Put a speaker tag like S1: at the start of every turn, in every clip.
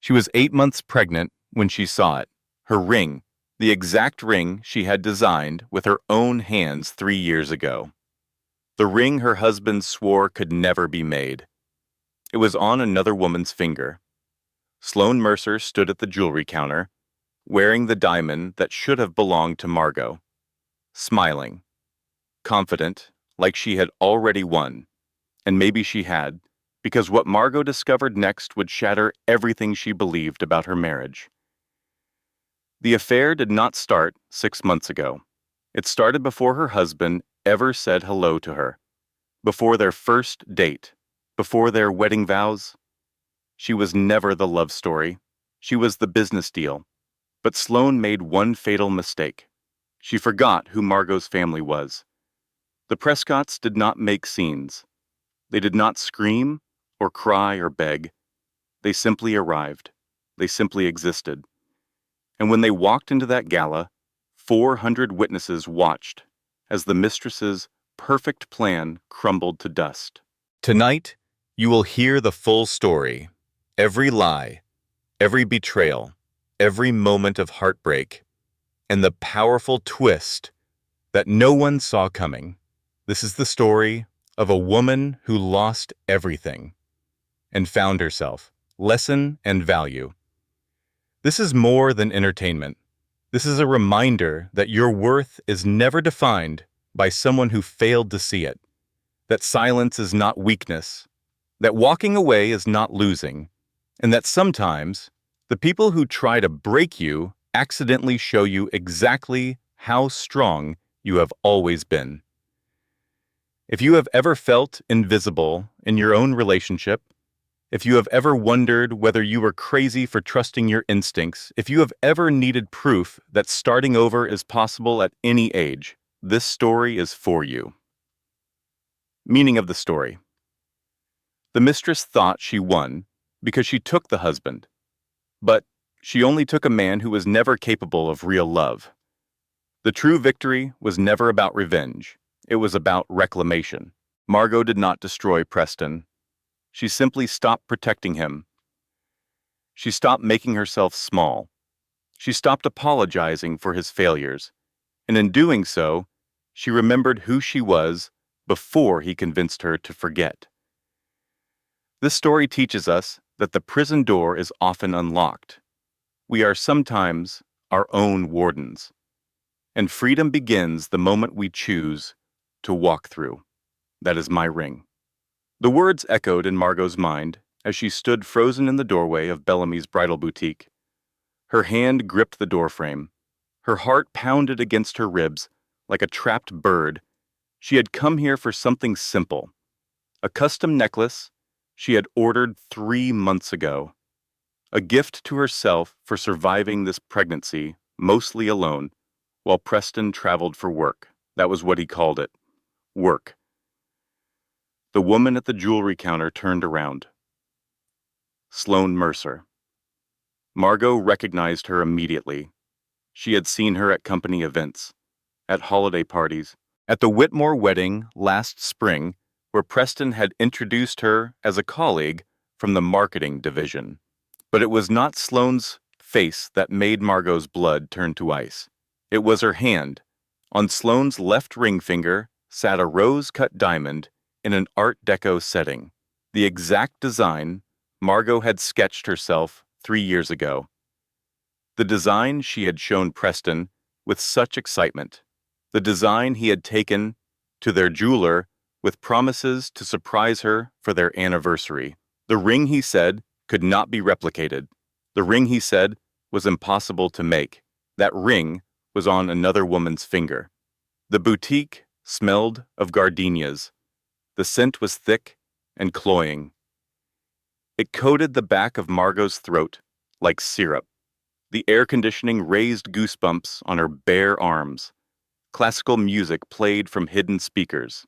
S1: She was 8 months pregnant when she saw it. Her ring, the exact ring she had designed with her own hands 3 years ago. The ring her husband swore could never be made. It was on another woman's finger. Sloane Mercer stood at the jewelry counter, wearing the diamond that should have belonged to Margot, smiling, confident, like she had already won. And maybe she had, because what Margot discovered next would shatter everything she believed about her marriage. The affair did not start 6 months ago. It started before her husband ever said hello to her, before their first date, before their wedding vows. She was never the love story. She was the business deal. But Sloane made one fatal mistake. She forgot who Margot's family was. The Prescotts did not make scenes. They did not scream or cry or beg. They simply arrived. They simply existed. And when they walked into that gala, 400 witnesses watched as the mistress's perfect plan crumbled to dust. Tonight, you will hear the full story. Every lie, every betrayal, every moment of heartbreak, and the powerful twist that no one saw coming. This is the story of a woman who lost everything and found herself, lesson and value. This is more than entertainment. This is a reminder that your worth is never defined by someone who failed to see it, that silence is not weakness, that walking away is not losing, and that sometimes the people who try to break you accidentally show you exactly how strong you have always been. If you have ever felt invisible in your own relationship, if you have ever wondered whether you were crazy for trusting your instincts, if you have ever needed proof that starting over is possible at any age, this story is for you. Meaning of the story. The mistress thought she won because she took the husband, but she only took a man who was never capable of real love. The true victory was never about revenge. It was about reclamation. Margot did not destroy Preston. She simply stopped protecting him. She stopped making herself small. She stopped apologizing for his failures. And in doing so, she remembered who she was before he convinced her to forget. This story teaches us that the prison door is often unlocked. We are sometimes our own wardens. And freedom begins the moment we choose to walk through. That is my ring. The words echoed in Margot's mind as she stood frozen in the doorway of Bellamy's bridal boutique. Her hand gripped the doorframe. Her heart pounded against her ribs like a trapped bird. She had come here for something simple. A custom necklace she had ordered 3 months ago. A gift to herself for surviving this pregnancy, mostly alone, while Preston traveled for work. That was what he called it. Work. The woman at the jewelry counter turned around. Sloane Mercer. Margot recognized her immediately. She had seen her at company events, at holiday parties, at the Whitmore wedding last spring, where Preston had introduced her as a colleague from the marketing division. But it was not Sloane's face that made Margot's blood turn to ice. It was her hand. On Sloane's left ring finger sat a rose-cut diamond in an Art Deco setting, the exact design Margot had sketched herself 3 years ago. The design she had shown Preston with such excitement. The design he had taken to their jeweler with promises to surprise her for their anniversary. The ring, he said, could not be replicated. The ring, he said, was impossible to make. That ring was on another woman's finger. The boutique smelled of gardenias. The scent was thick and cloying. It coated the back of Margot's throat like syrup. The air conditioning raised goosebumps on her bare arms. Classical music played from hidden speakers.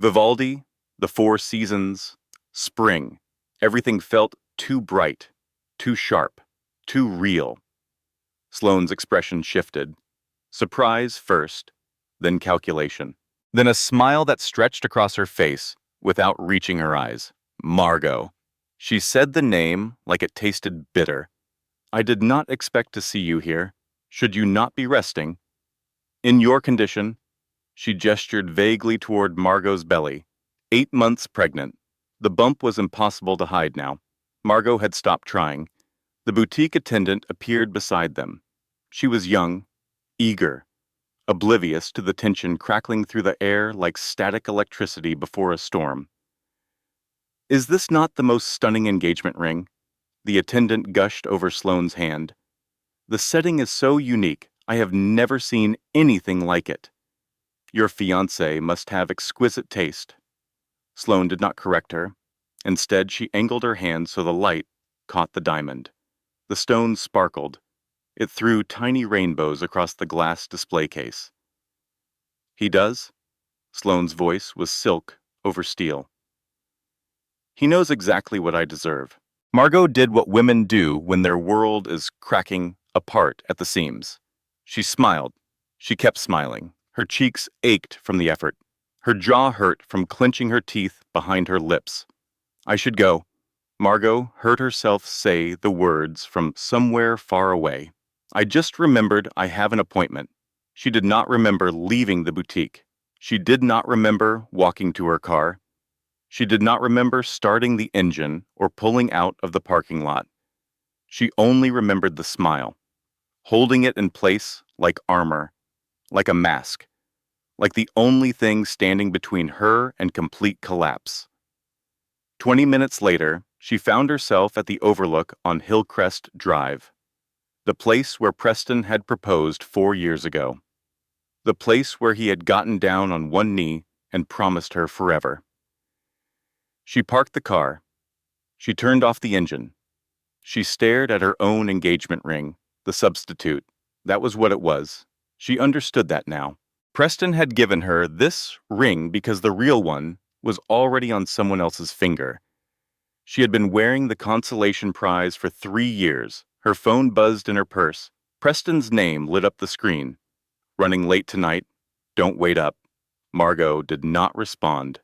S1: Vivaldi, the Four Seasons, spring. Everything felt too bright, too sharp, too real. Sloane's expression shifted. Surprise first, then calculation. Then a smile that stretched across her face without reaching her eyes. Margot. She said the name like it tasted bitter. I did not expect to see you here. Should you not be resting? In your condition, she gestured vaguely toward Margot's belly. 8 months pregnant. The bump was impossible to hide now. Margot had stopped trying. The boutique attendant appeared beside them. She was young, eager, oblivious to the tension crackling through the air like static electricity before a storm. Is this not the most stunning engagement ring? The attendant gushed over Sloane's hand. The setting is so unique. I have never seen anything like it. Your fiancé must have exquisite taste. Sloane did not correct her. Instead, she angled her hand so the light caught the diamond. The stone sparkled. It threw tiny rainbows across the glass display case. He does? Sloane's voice was silk over steel. He knows exactly what I deserve. Margot did what women do when their world is cracking apart at the seams. She smiled. She kept smiling. Her cheeks ached from the effort. Her jaw hurt from clenching her teeth behind her lips. I should go. Margot heard herself say the words from somewhere far away. I just remembered I have an appointment. She did not remember leaving the boutique. She did not remember walking to her car. She did not remember starting the engine or pulling out of the parking lot. She only remembered the smile, holding it in place like armor, like a mask, like the only thing standing between her and complete collapse. 20 minutes later, she found herself at the overlook on Hillcrest Drive, the place where Preston had proposed 4 years ago, the place where he had gotten down on one knee and promised her forever. She parked the car. She turned off the engine. She stared at her own engagement ring, the substitute. That was what it was. She understood that now. Preston had given her this ring because the real one was already on someone else's finger. She had been wearing the consolation prize for 3 years. Her phone buzzed in her purse. Preston's name lit up the screen. Running late tonight. Don't wait up. Margot did not respond.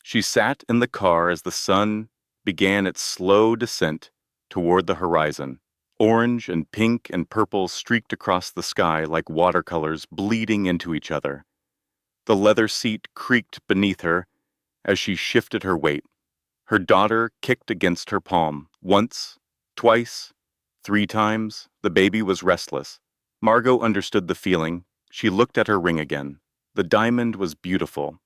S1: She sat in the car as the sun began its slow descent toward the horizon. Orange and pink and purple streaked across the sky like watercolors bleeding into each other. The leather seat creaked beneath her as she shifted her weight. Her daughter kicked against her palm. Once, twice, 3 times. The baby was restless. Margot understood the feeling. She looked at her ring again. The diamond was beautiful.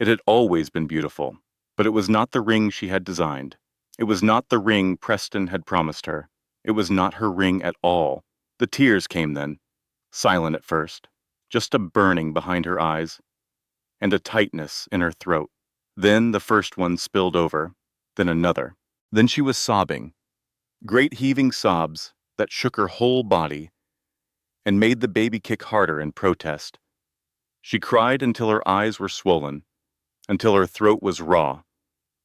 S1: It had always been beautiful, but it was not the ring she had designed. It was not the ring Preston had promised her. It was not her ring at all. The tears came then, silent at first, just a burning behind her eyes, and a tightness in her throat. Then the first one spilled over, then another. Then she was sobbing, great heaving sobs that shook her whole body and made the baby kick harder in protest. She cried until her eyes were swollen, until her throat was raw,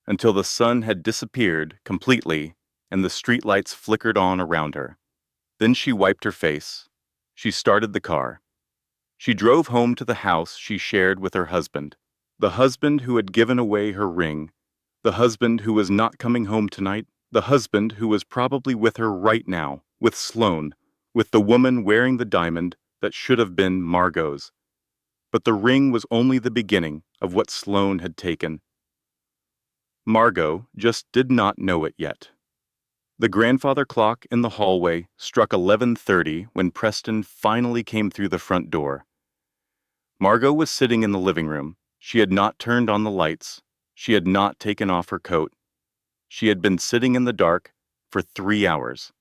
S1: until the sun had disappeared completely and the streetlights flickered on around her. Then she wiped her face. She started the car. She drove home to the house she shared with her husband, the husband who had given away her ring, the husband who was not coming home tonight, the husband who was probably with her right now, with Sloane, with the woman wearing the diamond that should have been Margot's. But the ring was only the beginning of what Sloane had taken. Margot just did not know it yet. The grandfather clock in the hallway struck 11:30 when Preston finally came through the front door. Margot was sitting in the living room. She had not turned on the lights. She had not taken off her coat. She had been sitting in the dark for 3 hours,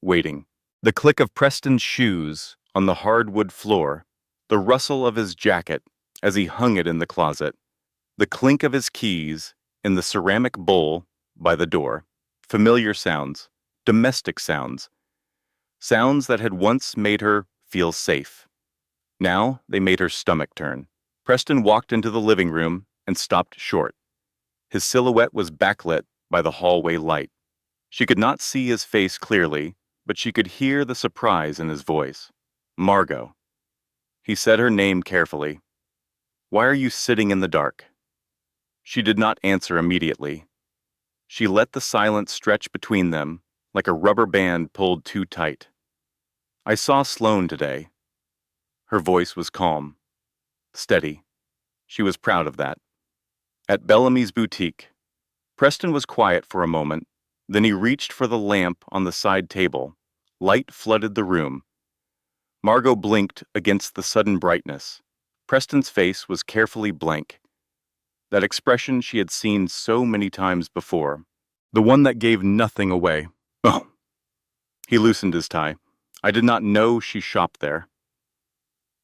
S1: waiting. The click of Preston's shoes on the hardwood floor, the rustle of his jacket as he hung it in the closet, the clink of his keys in the ceramic bowl by the door. Familiar sounds, domestic sounds, sounds that had once made her feel safe. Now they made her stomach turn. Preston walked into the living room and stopped short. His silhouette was backlit by the hallway light. She could not see his face clearly, but she could hear the surprise in his voice. Margot. He said her name carefully. Why are you sitting in the dark? She did not answer immediately. She let the silence stretch between them like a rubber band pulled too tight. I saw Sloane today. Her voice was calm, steady. She was proud of that. At Bellamy's boutique, Preston was quiet for a moment, then he reached for the lamp on the side table. Light flooded the room. Margot blinked against the sudden brightness. Preston's face was carefully blank. That expression she had seen so many times before. The one that gave nothing away. Oh. He loosened his tie. I did not know she shopped there.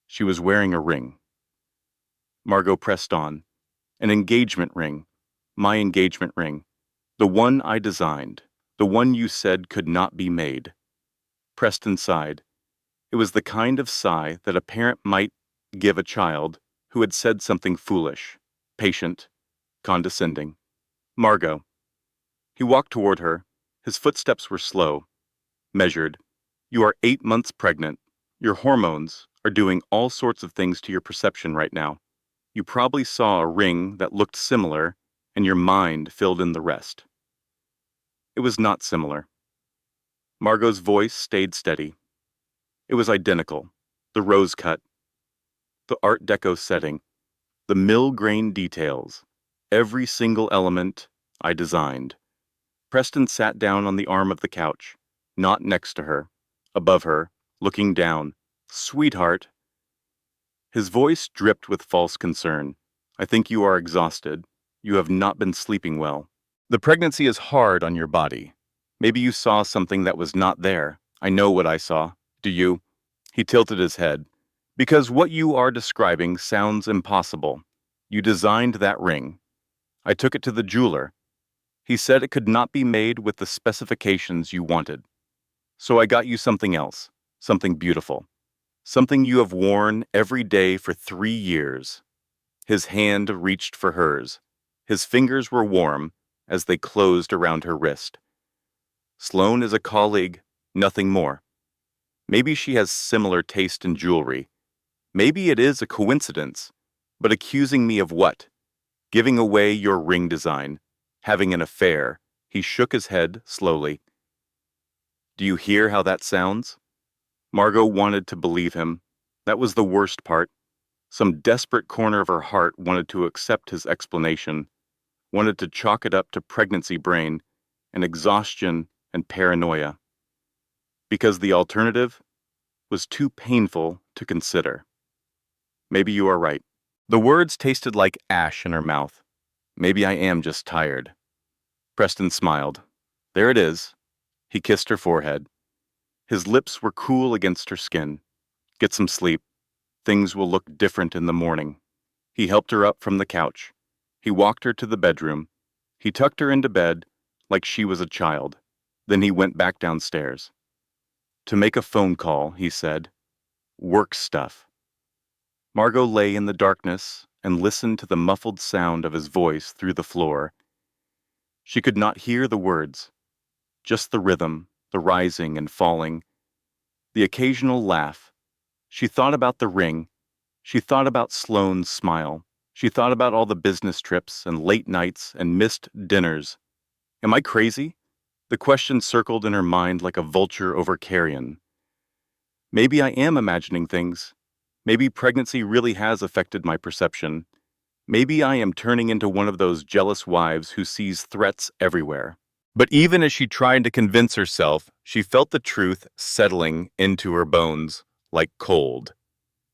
S1: She was wearing a ring. Margot pressed on. An engagement ring. My engagement ring. The one I designed. The one you said could not be made. Preston sighed. It was the kind of sigh that a parent might give a child who had said something foolish, patient, condescending. Margot. He walked toward her. His footsteps were slow, measured. You are 8 months pregnant. Your hormones are doing all sorts of things to your perception right now. You probably saw a ring that looked similar, and your mind filled in the rest. It was not similar. Margot's voice stayed steady. It was identical. The rose cut, the Art Deco setting, the mill-grain details, every single element I designed. Preston sat down on the arm of the couch, not next to her, above her, looking down. Sweetheart. His voice dripped with false concern. I think you are exhausted. You have not been sleeping well. The pregnancy is hard on your body. Maybe you saw something that was not there. I know what I saw. Do you? He tilted his head. Because what you are describing sounds impossible. You designed that ring. I took it to the jeweler. He said it could not be made with the specifications you wanted. So I got you something else, something beautiful, something you have worn every day for 3 years. His hand reached for hers. His fingers were warm as they closed around her wrist. Sloane is a colleague, nothing more. Maybe she has similar taste in jewelry. Maybe it is a coincidence, but accusing me of what? Giving away your ring design, having an affair. He shook his head slowly. Do you hear how that sounds? Margot wanted to believe him. That was the worst part. Some desperate corner of her heart wanted to accept his explanation, wanted to chalk it up to pregnancy brain and exhaustion and paranoia. Because the alternative was too painful to consider. Maybe you are right. The words tasted like ash in her mouth. Maybe I am just tired. Preston smiled. There it is. He kissed her forehead. His lips were cool against her skin. Get some sleep. Things will look different in the morning. He helped her up from the couch. He walked her to the bedroom. He tucked her into bed like she was a child. Then he went back downstairs. To make a phone call, he said. Work stuff. Margot lay in the darkness and listened to the muffled sound of his voice through the floor. She could not hear the words, just the rhythm, the rising and falling, the occasional laugh. She thought about the ring. She thought about Sloane's smile. She thought about all the business trips and late nights and missed dinners. Am I crazy? The question circled in her mind like a vulture over carrion. Maybe I am imagining things. Maybe pregnancy really has affected my perception. Maybe I am turning into one of those jealous wives who sees threats everywhere. But even as she tried to convince herself, she felt the truth settling into her bones like cold.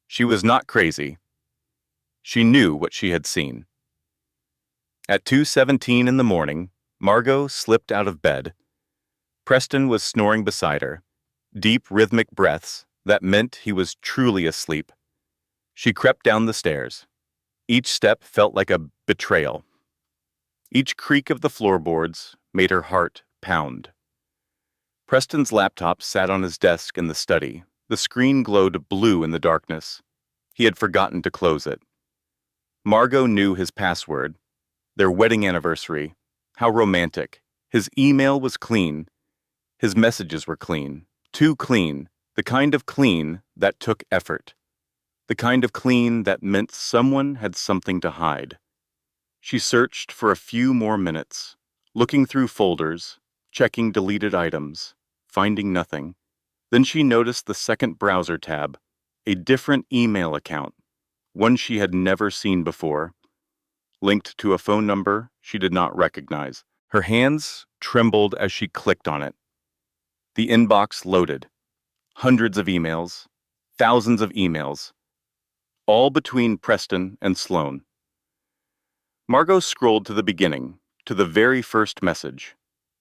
S1: She was not crazy. She knew what she had seen. At 2:17 in the morning, Margot slipped out of bed. Preston was snoring beside her, deep rhythmic breaths that meant he was truly asleep. She crept down the stairs. Each step felt like a betrayal. Each creak of the floorboards made her heart pound. Preston's laptop sat on his desk in the study. The screen glowed blue in the darkness. He had forgotten to close it. Margot knew his password. Their wedding anniversary. How romantic. His email was clean. His messages were clean. Too clean. The kind of clean that took effort. The kind of clean that meant someone had something to hide. She searched for a few more minutes. looking through folders, checking deleted items, finding nothing. Then she noticed the second browser tab, a different email account, one she had never seen before, linked to a phone number she did not recognize. Her hands trembled as she clicked on it. The inbox loaded. Hundreds of emails, thousands of emails, all between Preston and Sloane. Margot scrolled to the beginning, to the very first message.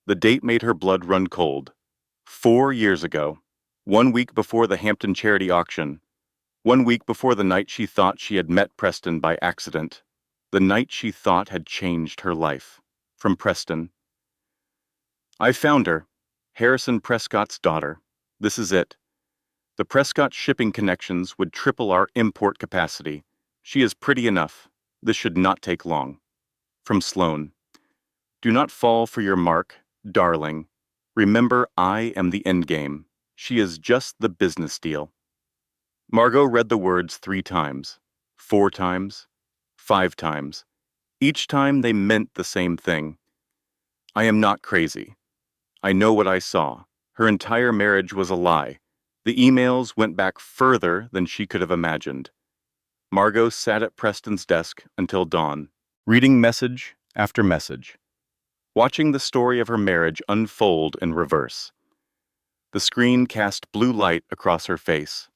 S1: The date made her blood run cold. 4 years ago, 1 week before the Hampton charity auction, 1 week before the night she thought she had met Preston by accident, the night she thought had changed her life. From Preston. I found her, Harrison Prescott's daughter. This is it. The Prescott shipping connections would triple our import capacity. She is pretty enough. This should not take long. From Sloane. Do not fall for your mark, darling. Remember, I am the endgame. She is just the business deal. Margot read the words 3 times, 4 times, 5 times. Each time they meant the same thing. I am not crazy. I know what I saw. Her entire marriage was a lie. The emails went back further than she could have imagined. Margot sat at Preston's desk until dawn, reading message after message, watching the story of her marriage unfold in reverse. The screen cast blue light across her face.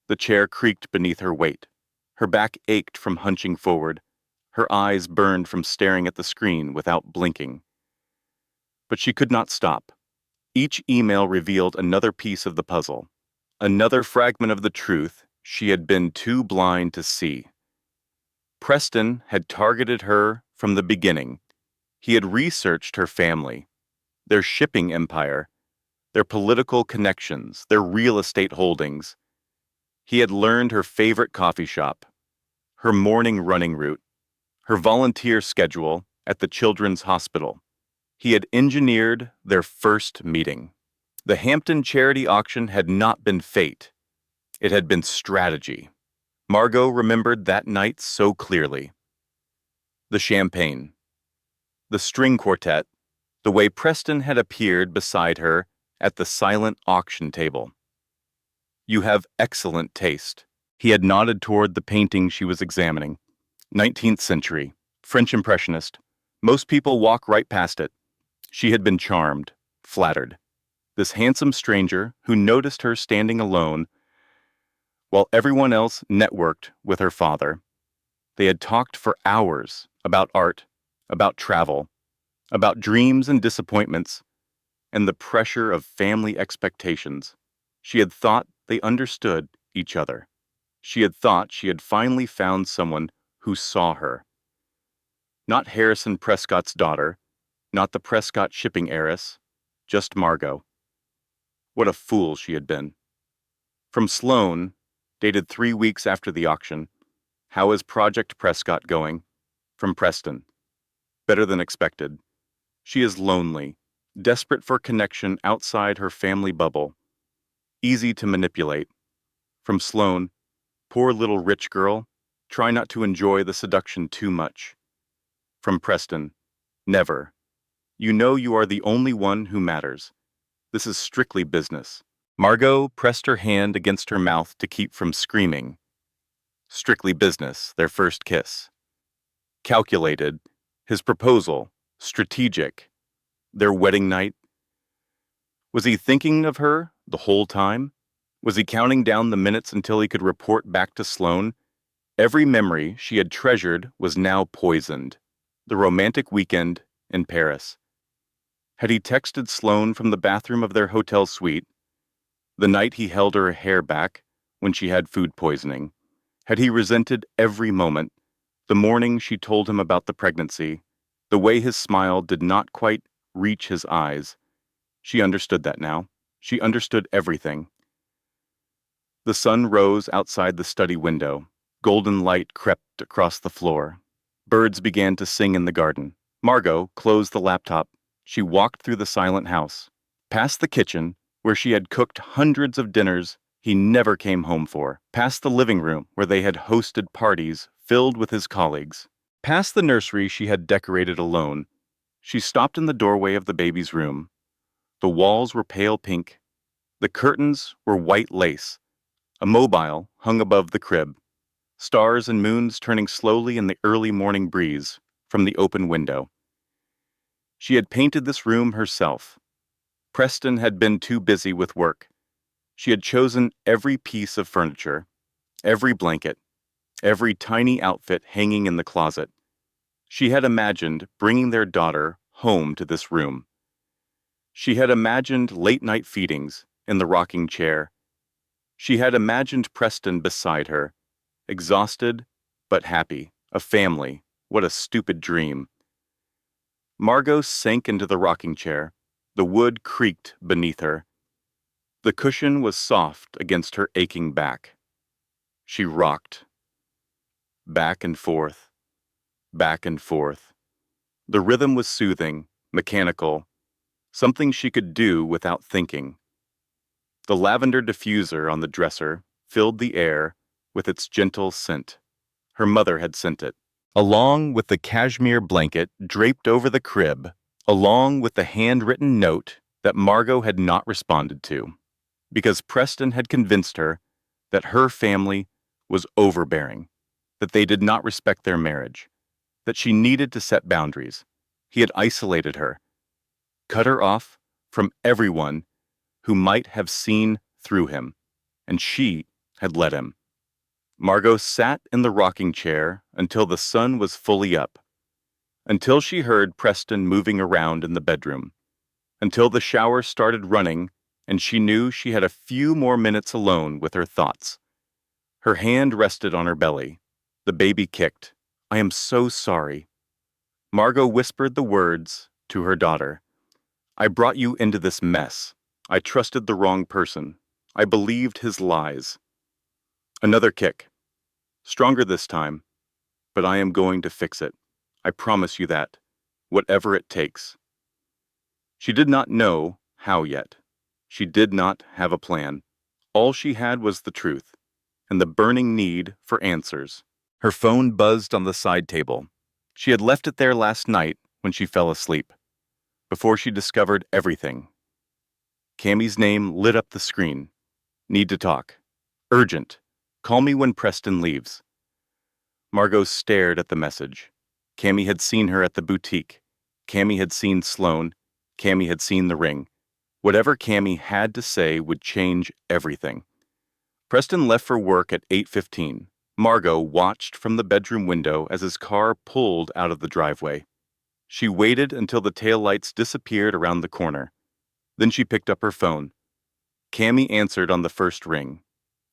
S1: The chair creaked beneath her weight. Her back ached from hunching forward. Her eyes burned from staring at the screen without blinking. But she could not stop. Each email revealed another piece of the puzzle, another fragment of the truth she had been too blind to see. Preston had targeted her from the beginning. He had researched her family, their shipping empire, their political connections, their real estate holdings. He had learned her favorite coffee shop, her morning running route, her volunteer schedule at the Children's Hospital. He had engineered their first meeting. The Hampton charity auction had not been fate. It had been strategy. Margot remembered that night so clearly. The champagne, the string quartet, the way Preston had appeared beside her at the silent auction table. You have excellent taste. He had nodded toward the painting she was examining. 19th century, French Impressionist. Most people walk right past it. She had been charmed, flattered. This handsome stranger who noticed her standing alone while everyone else networked with her father. They had talked for hours about art, about travel, about dreams and disappointments, and the pressure of family expectations. She had thought they understood each other. She had thought she had finally found someone who saw her. Not Harrison Prescott's daughter, not the Prescott shipping heiress, just Margot. What a fool she had been. From Sloane, dated 3 weeks after the auction, how is Project Prescott going? From Preston. Better than expected. She is lonely, desperate for connection outside her family bubble. Easy to manipulate. From Sloane, poor little rich girl, try not to enjoy the seduction too much. From Preston, never. You know you are the only one who matters. This is strictly business. Margot pressed her hand against her mouth to keep from screaming. Strictly business, their first kiss. Calculated, his proposal, strategic, their wedding night. Was he thinking of her the whole time? Was he counting down the minutes until he could report back to Sloane? Every memory she had treasured was now poisoned. The romantic weekend in Paris. Had he texted Sloane from the bathroom of their hotel suite? The night he held her hair back when she had food poisoning? Had he resented every moment? The morning she told him about the pregnancy, the way his smile did not quite reach his eyes. She understood that now. She understood everything. The sun rose outside the study window. Golden light crept across the floor. Birds began to sing in the garden. Margot closed the laptop. She walked through the silent house, past the kitchen, where she had cooked hundreds of dinners he never came home for, past the living room where they had hosted parties filled with his colleagues, past the nursery she had decorated alone. She stopped in the doorway of the baby's room. The walls were pale pink. The curtains were white lace. A mobile hung above the crib, stars and moons turning slowly in the early morning breeze from the open window. She had painted this room herself. Preston had been too busy with work. She had chosen every piece of furniture, every blanket, every tiny outfit hanging in the closet. She had imagined bringing their daughter home to this room. She had imagined late-night feedings in the rocking chair. She had imagined Preston beside her, exhausted but happy, a family. What a stupid dream. Margot sank into the rocking chair. The wood creaked beneath her. The cushion was soft against her aching back. She rocked. Back and forth, back and forth. The rhythm was soothing, mechanical, something she could do without thinking. The lavender diffuser on the dresser filled the air with its gentle scent. Her mother had sent it. Along with the cashmere blanket draped over the crib, along with the handwritten note that Margot had not responded to, because Preston had convinced her that her family was overbearing, that they did not respect their marriage, that she needed to set boundaries. He had isolated her, cut her off from everyone who might have seen through him, and she had let him. Margot sat in the rocking chair until the sun was fully up, until she heard Preston moving around in the bedroom, until the shower started running and she knew she had a few more minutes alone with her thoughts. Her hand rested on her belly. The baby kicked. "I am so sorry." Margot whispered the words to her daughter. "I brought you into this mess. I trusted the wrong person. I believed his lies." Another kick. Stronger this time, but I am going to fix it. I promise you that, whatever it takes. She did not know how yet. She did not have a plan. All she had was the truth, and the burning need for answers. Her phone buzzed on the side table. She had left it there last night when she fell asleep, before she discovered everything. Cammie's name lit up the screen. "Need to talk. Urgent. Call me when Preston leaves." Margot stared at the message. Cammie had seen her at the boutique. Cammie had seen Sloane. Cammie had seen the ring. Whatever Cammie had to say would change everything. Preston left for work at 8:15. Margot watched from the bedroom window as his car pulled out of the driveway. She waited until the taillights disappeared around the corner. Then she picked up her phone. Cammie answered on the first ring.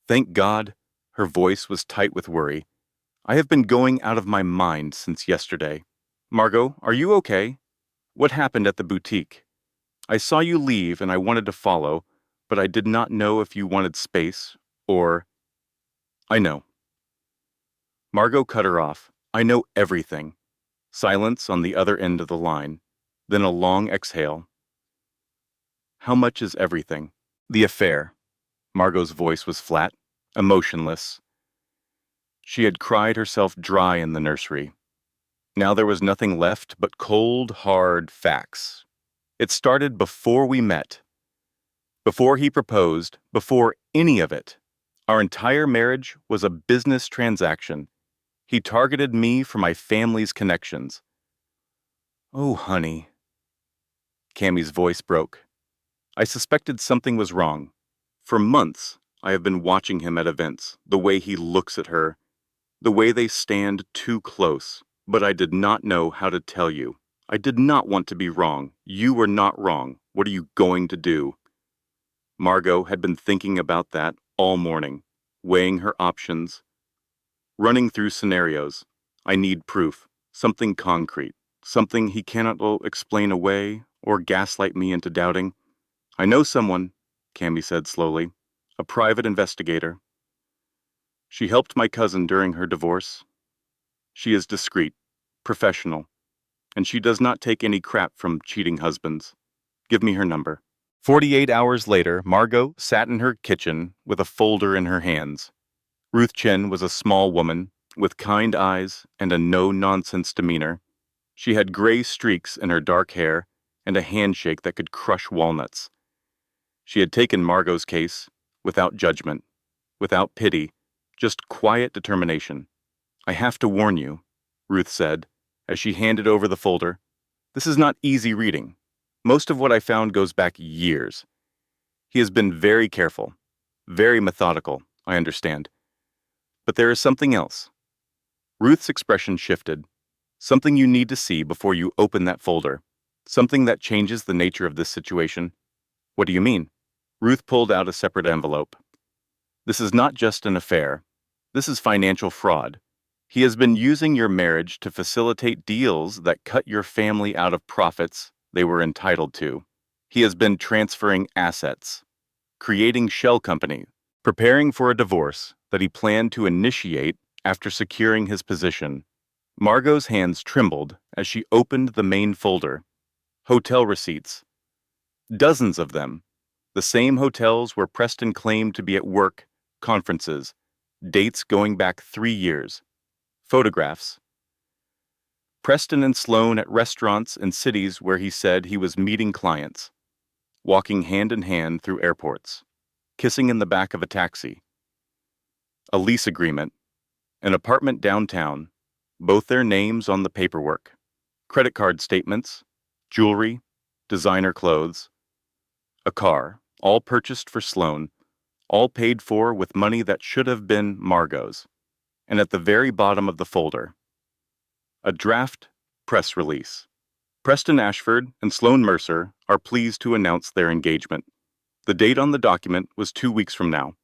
S1: Thank God, her voice was tight with worry. "I have been going out of my mind since yesterday. Margot, are you okay? What happened at the boutique? I saw you leave and I wanted to follow, but I did not know if you wanted space or—" "I know." Margot cut her off. "I know everything." Silence on the other end of the line, then a long exhale. "How much is everything?" "The affair." Margot's voice was flat, emotionless. She had cried herself dry in the nursery. Now there was nothing left but cold, hard facts. It started before we met. Before he proposed, before any of it. Our entire marriage was a business transaction. He targeted me for my family's connections. "Oh, honey." Cammie's voice broke. "I suspected something was wrong. For months, I have been watching him at events, the way he looks at her, the way they stand too close, but I did not know how to tell you. I did not want to be wrong. You were not wrong. What are you going to do?" Margot had been thinking about that all morning, weighing her options, running through scenarios. I need proof, something concrete, something he cannot explain away or gaslight me into doubting. "I know someone," Cammie said slowly, "a private investigator. She helped my cousin during her divorce. She is discreet, professional, and she does not take any crap from cheating husbands. Give me her number." 48 hours later, Margot sat in her kitchen with a folder in her hands. Ruth Chen was a small woman with kind eyes and a no-nonsense demeanor. She had gray streaks in her dark hair and a handshake that could crush walnuts. She had taken Margot's case without judgment, without pity, just quiet determination. "I have to warn you," Ruth said, as she handed over the folder. "This is not easy reading. Most of what I found goes back years. He has been very careful, very methodical, I understand. But there is something else." Ruth's expression shifted. "Something you need to see before you open that folder. Something that changes the nature of this situation." "What do you mean?" Ruth pulled out a separate envelope. "This is not just an affair. This is financial fraud. He has been using your marriage to facilitate deals that cut your family out of profits they were entitled to. He has been transferring assets, creating shell companies, preparing for a divorce that he planned to initiate after securing his position." Margot's hands trembled as she opened the main folder. Hotel receipts. Dozens of them. The same hotels where Preston claimed to be at work, conferences, dates going back 3 years. Photographs. Preston and Sloane at restaurants in cities where he said he was meeting clients, walking hand in hand through airports, kissing in the back of a taxi. A lease agreement, an apartment downtown, both their names on the paperwork, credit card statements, jewelry, designer clothes, a car, all purchased for Sloane, all paid for with money that should have been Margot's. And at the very bottom of the folder, a draft press release. Preston Ashford and Sloane Mercer are pleased to announce their engagement. The date on the document was 2 weeks from now,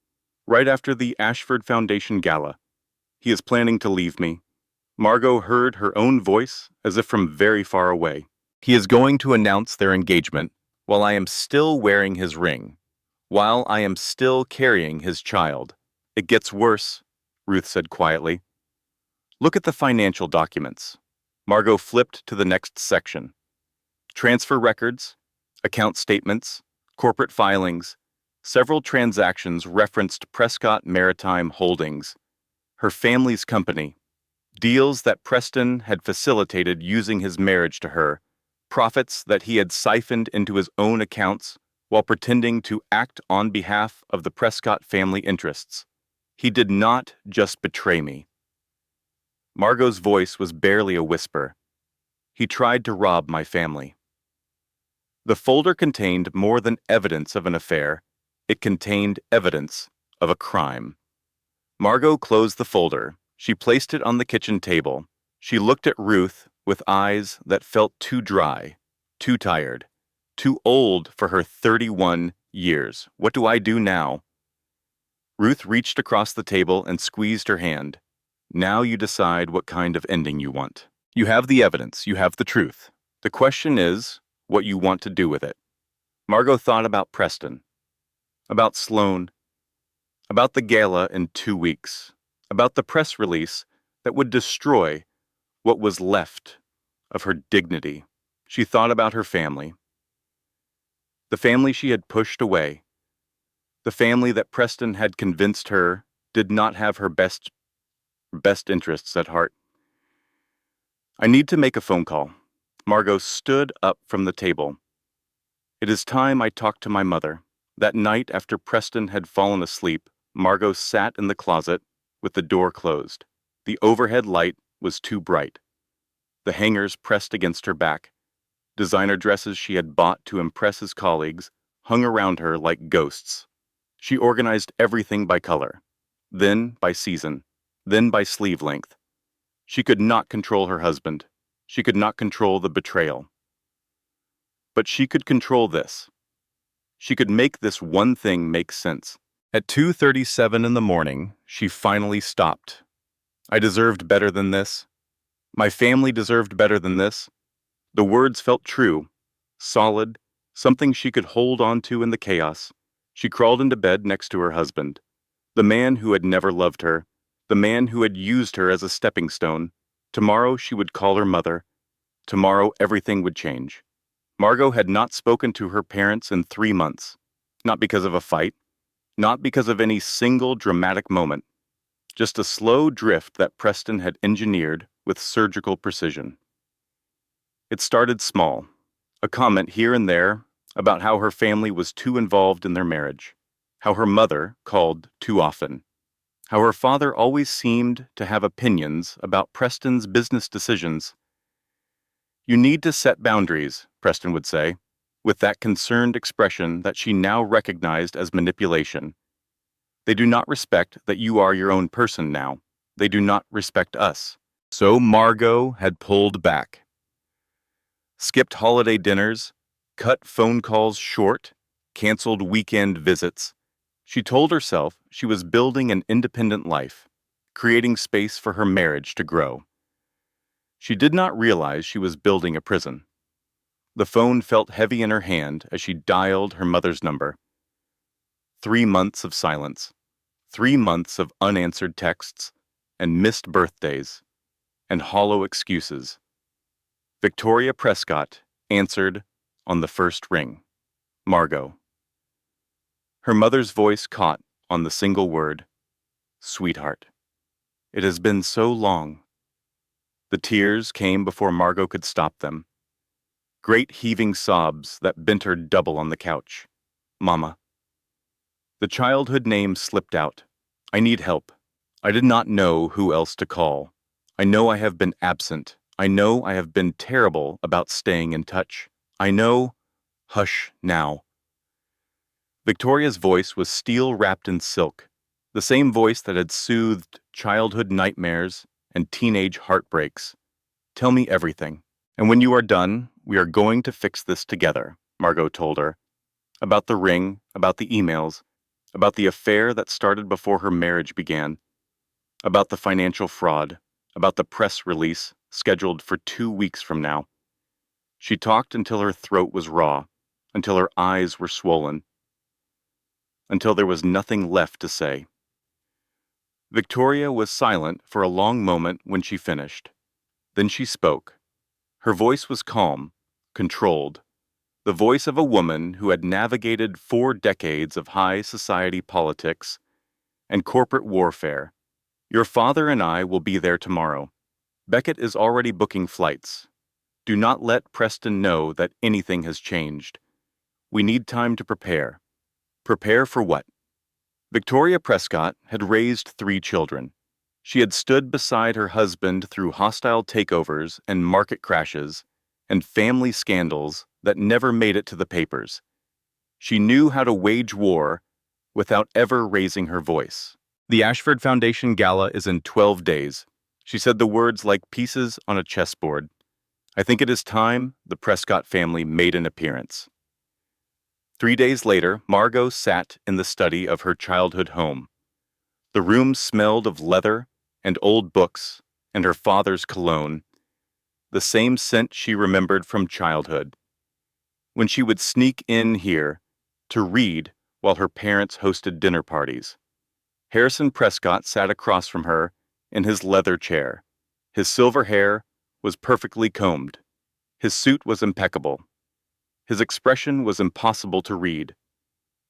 S1: right after the Ashford Foundation Gala. He is planning to leave me. Margot heard her own voice as if from very far away. He is going to announce their engagement while I am still wearing his ring, while I am still carrying his child. It gets worse, Ruth said quietly. Look at the financial documents. Margot flipped to the next section. Transfer records, account statements, corporate filings. Several transactions referenced Prescott Maritime Holdings, her family's company. Deals that Preston had facilitated using his marriage to her, profits that he had siphoned into his own accounts while pretending to act on behalf of the Prescott family interests. He did not just betray me. Margot's voice was barely a whisper. He tried to rob my family. The folder contained more than evidence of an affair. It contained evidence of a crime. Margot closed the folder. She placed it on the kitchen table. She looked at Ruth with eyes that felt too dry, too tired, too old for her 31 years. What do I do now? Ruth reached across the table and squeezed her hand. Now you decide what kind of ending you want. You have the evidence, you have the truth. The question is what you want to do with it. Margot thought about Preston, about Sloane, about the gala in 2 weeks, about the press release that would destroy what was left of her dignity. She thought about her family, the family she had pushed away, the family that Preston had convinced her did not have her best interests at heart. I need to make a phone call. Margot stood up from the table. It is time I talked to my mother. That night after Preston had fallen asleep, Margot sat in the closet with the door closed. The overhead light was too bright. The hangers pressed against her back. Designer dresses she had bought to impress his colleagues hung around her like ghosts. She organized everything by color, then by season, then by sleeve length. She could not control her husband. She could not control the betrayal. But she could control this. She could make this one thing make sense. At 2:37 in the morning, she finally stopped. I deserved better than this. My family deserved better than this. The words felt true, solid, something she could hold on to in the chaos. She crawled into bed next to her husband, the man who had never loved her, the man who had used her as a stepping stone. Tomorrow she would call her mother. Tomorrow everything would change. Margot had not spoken to her parents in 3 months, not because of a fight, not because of any single dramatic moment, just a slow drift that Preston had engineered with surgical precision. It started small, a comment here and there about how her family was too involved in their marriage, how her mother called too often, how her father always seemed to have opinions about Preston's business decisions. "You need to set boundaries," Preston would say, with that concerned expression that she now recognized as manipulation. "They do not respect that you are your own person now. They do not respect us." So Margot had pulled back, skipped holiday dinners, cut phone calls short, canceled weekend visits. She told herself she was building an independent life, creating space for her marriage to grow. She did not realize she was building a prison. The phone felt heavy in her hand as she dialed her mother's number. 3 months of silence, 3 months of unanswered texts, and missed birthdays, and hollow excuses. Victoria Prescott answered on the first ring. Margot. Her mother's voice caught on the single word, "Sweetheart." "It has been so long." The tears came before Margot could stop them. Great heaving sobs that bent her double on the couch. "Mama." The childhood name slipped out. "I need help. I did not know who else to call. I know I have been absent. I know I have been terrible about staying in touch. I know—" "Hush now." Victoria's voice was steel wrapped in silk, the same voice that had soothed childhood nightmares and teenage heartbreaks. "Tell me everything. And when you are done, we are going to fix this together," Margot told her. About the ring, about the emails, about the affair that started before her marriage began, about the financial fraud, about the press release scheduled for 2 weeks from now. She talked until her throat was raw, until her eyes were swollen, until there was nothing left to say. Victoria was silent for a long moment when she finished. Then she spoke. Her voice was calm, controlled, the voice of a woman who had navigated 4 decades of high society politics and corporate warfare. "Your father and I will be there tomorrow. Beckett is already booking flights. Do not let Preston know that anything has changed. We need time to prepare." Prepare for what? Victoria Prescott had raised 3 children. She had stood beside her husband through hostile takeovers and market crashes and family scandals that never made it to the papers. She knew how to wage war without ever raising her voice. "The Ashford Foundation Gala is in 12 days. She said the words like pieces on a chessboard. "I think it is time the Prescott family made an appearance." 3 days later, Margot sat in the study of her childhood home. The room smelled of leather and old books and her father's cologne, the same scent she remembered from childhood. When she would sneak in here to read while her parents hosted dinner parties. Harrison Prescott sat across from her in his leather chair. His silver hair was perfectly combed. His suit was impeccable. His expression was impossible to read.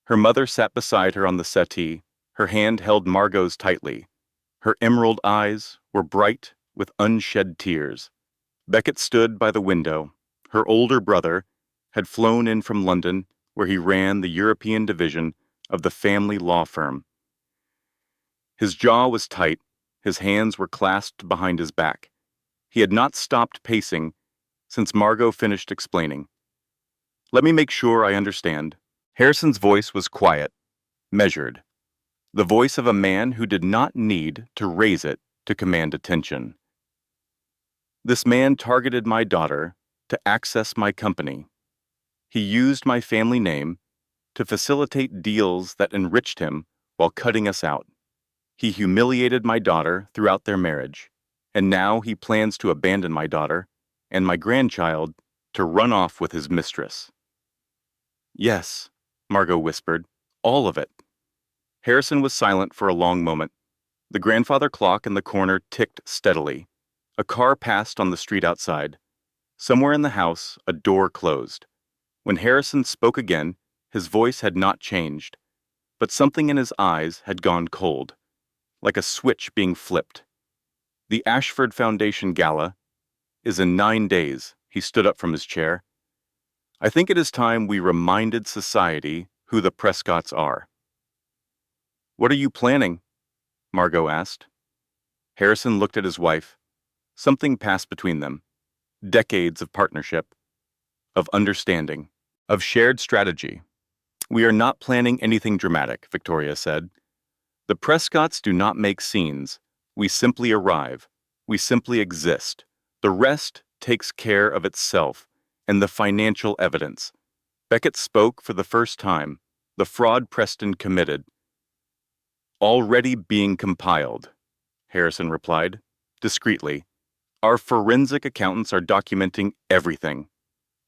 S1: Her mother sat beside her on the settee, her hand held Margot's tightly. Her emerald eyes were bright with unshed tears. Beckett stood by the window. Her older brother had flown in from London, where he ran the European division of the family law firm. His jaw was tight, his hands were clasped behind his back. He had not stopped pacing since Margot finished explaining. "Let me make sure I understand." Harrison's voice was quiet, measured, the voice of a man who did not need to raise it to command attention. "This man targeted my daughter to access my company. He used my family name to facilitate deals that enriched him while cutting us out. He humiliated my daughter throughout their marriage, and now he plans to abandon my daughter and my grandchild to run off with his mistress." "Yes," Margot whispered, "all of it." Harrison was silent for a long moment. The grandfather clock in the corner ticked steadily. A car passed on the street outside. Somewhere in the house, a door closed. When Harrison spoke again, his voice had not changed, but something in his eyes had gone cold, like a switch being flipped. "The Ashford Foundation Gala is in 9 days," he He stood up from his chair. I think it is time we reminded society who the Prescotts are. What are you planning? Margot asked. Harrison looked at his wife. Something passed between them. Decades of partnership, of understanding, of shared strategy. We are not planning anything dramatic, Victoria said. The Prescotts do not make scenes. We simply arrive. We simply exist. The rest takes care of itself, and the financial evidence. Beckett spoke for the first time. The fraud Preston committed. Already being compiled, Harrison replied, discreetly. Our forensic accountants are documenting everything.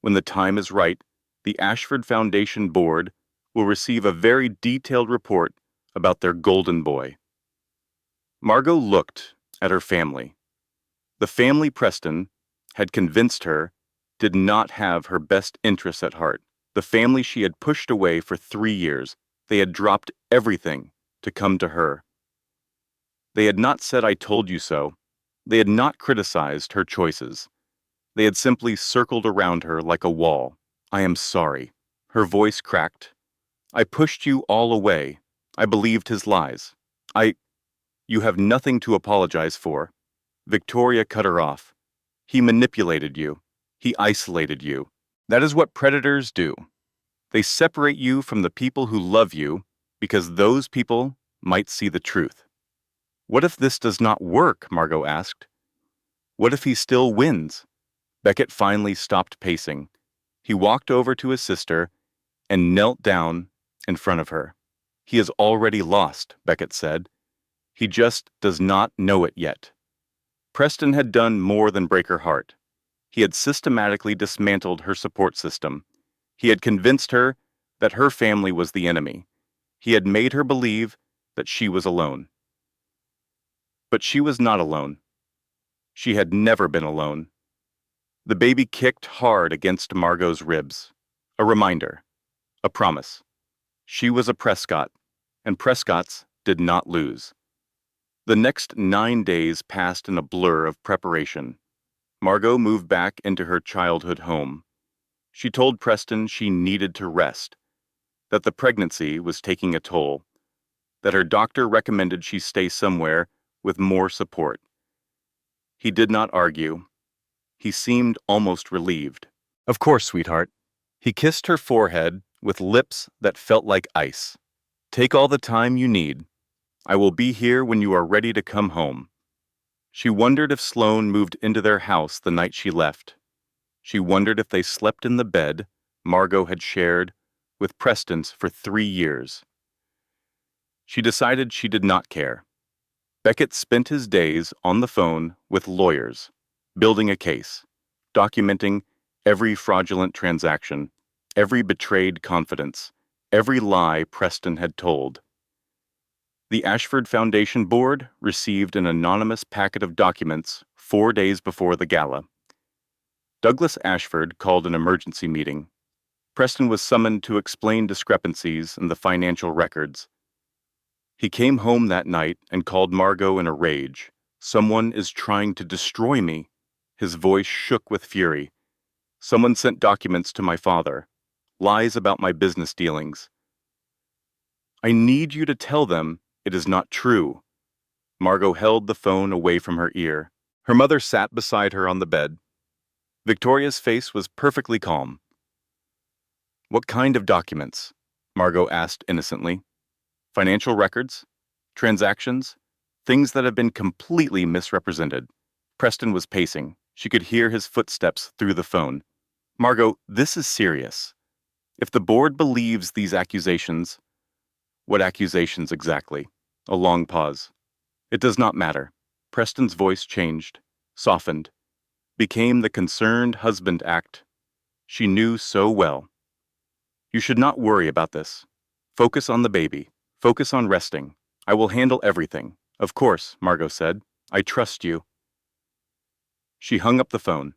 S1: When the time is right, the Ashford Foundation Board will receive a very detailed report about their golden boy. Margot looked at her family. The family Preston had convinced her did not have her best interests at heart. The family she had pushed away for 3 years. They had dropped everything to come to her. They had not said, "I told you so." They had not criticized her choices. They had simply circled around her like a wall. I am sorry. Her voice cracked. I pushed you all away. I believed his lies. You have nothing to apologize for. Victoria cut her off. He manipulated you. He isolated you. That is what predators do. They separate you from the people who love you because those people might see the truth. What if this does not work? Margot asked. What if he still wins? Beckett finally stopped pacing. He walked over to his sister and knelt down in front of her. He has already lost, Beckett said. He just does not know it yet. Preston had done more than break her heart. He had systematically dismantled her support system. He had convinced her that her family was the enemy. He had made her believe that she was alone. But she was not alone. She had never been alone. The baby kicked hard against Margot's ribs. A reminder. A promise. She was a Prescott, and Prescotts did not lose. The next 9 days passed in a blur of preparation. Margot moved back into her childhood home. She told Preston she needed to rest, that the pregnancy was taking a toll, that her doctor recommended she stay somewhere with more support. He did not argue. He seemed almost relieved. Of course, sweetheart. He kissed her forehead with lips that felt like ice. Take all the time you need. I will be here when you are ready to come home. She wondered if Sloane moved into their house the night she left. She wondered if they slept in the bed Margot had shared with Preston's for 3 years. She decided she did not care. Beckett spent his days on the phone with lawyers, building a case, documenting every fraudulent transaction, every betrayed confidence, every lie Preston had told. The Ashford Foundation Board received an anonymous packet of documents 4 days before the gala. Douglas Ashford called an emergency meeting. Preston was summoned to explain discrepancies in the financial records. He came home that night and called Margot in a rage. Someone is trying to destroy me. His voice shook with fury. Someone sent documents to my father. Lies about my business dealings. I need you to tell them it is not true. Margot held the phone away from her ear. Her mother sat beside her on the bed. Victoria's face was perfectly calm. What kind of documents? Margot asked innocently. Financial records? Transactions? Things that have been completely misrepresented. Preston was pacing. She could hear his footsteps through the phone. Margot, this is serious. If the board believes these accusations... What accusations exactly? A long pause. It does not matter. Preston's voice changed, softened, became the concerned husband act she knew so well. You should not worry about this. Focus on the baby. Focus on resting. I will handle everything. Of course, Margot said. I trust you. She hung up the phone.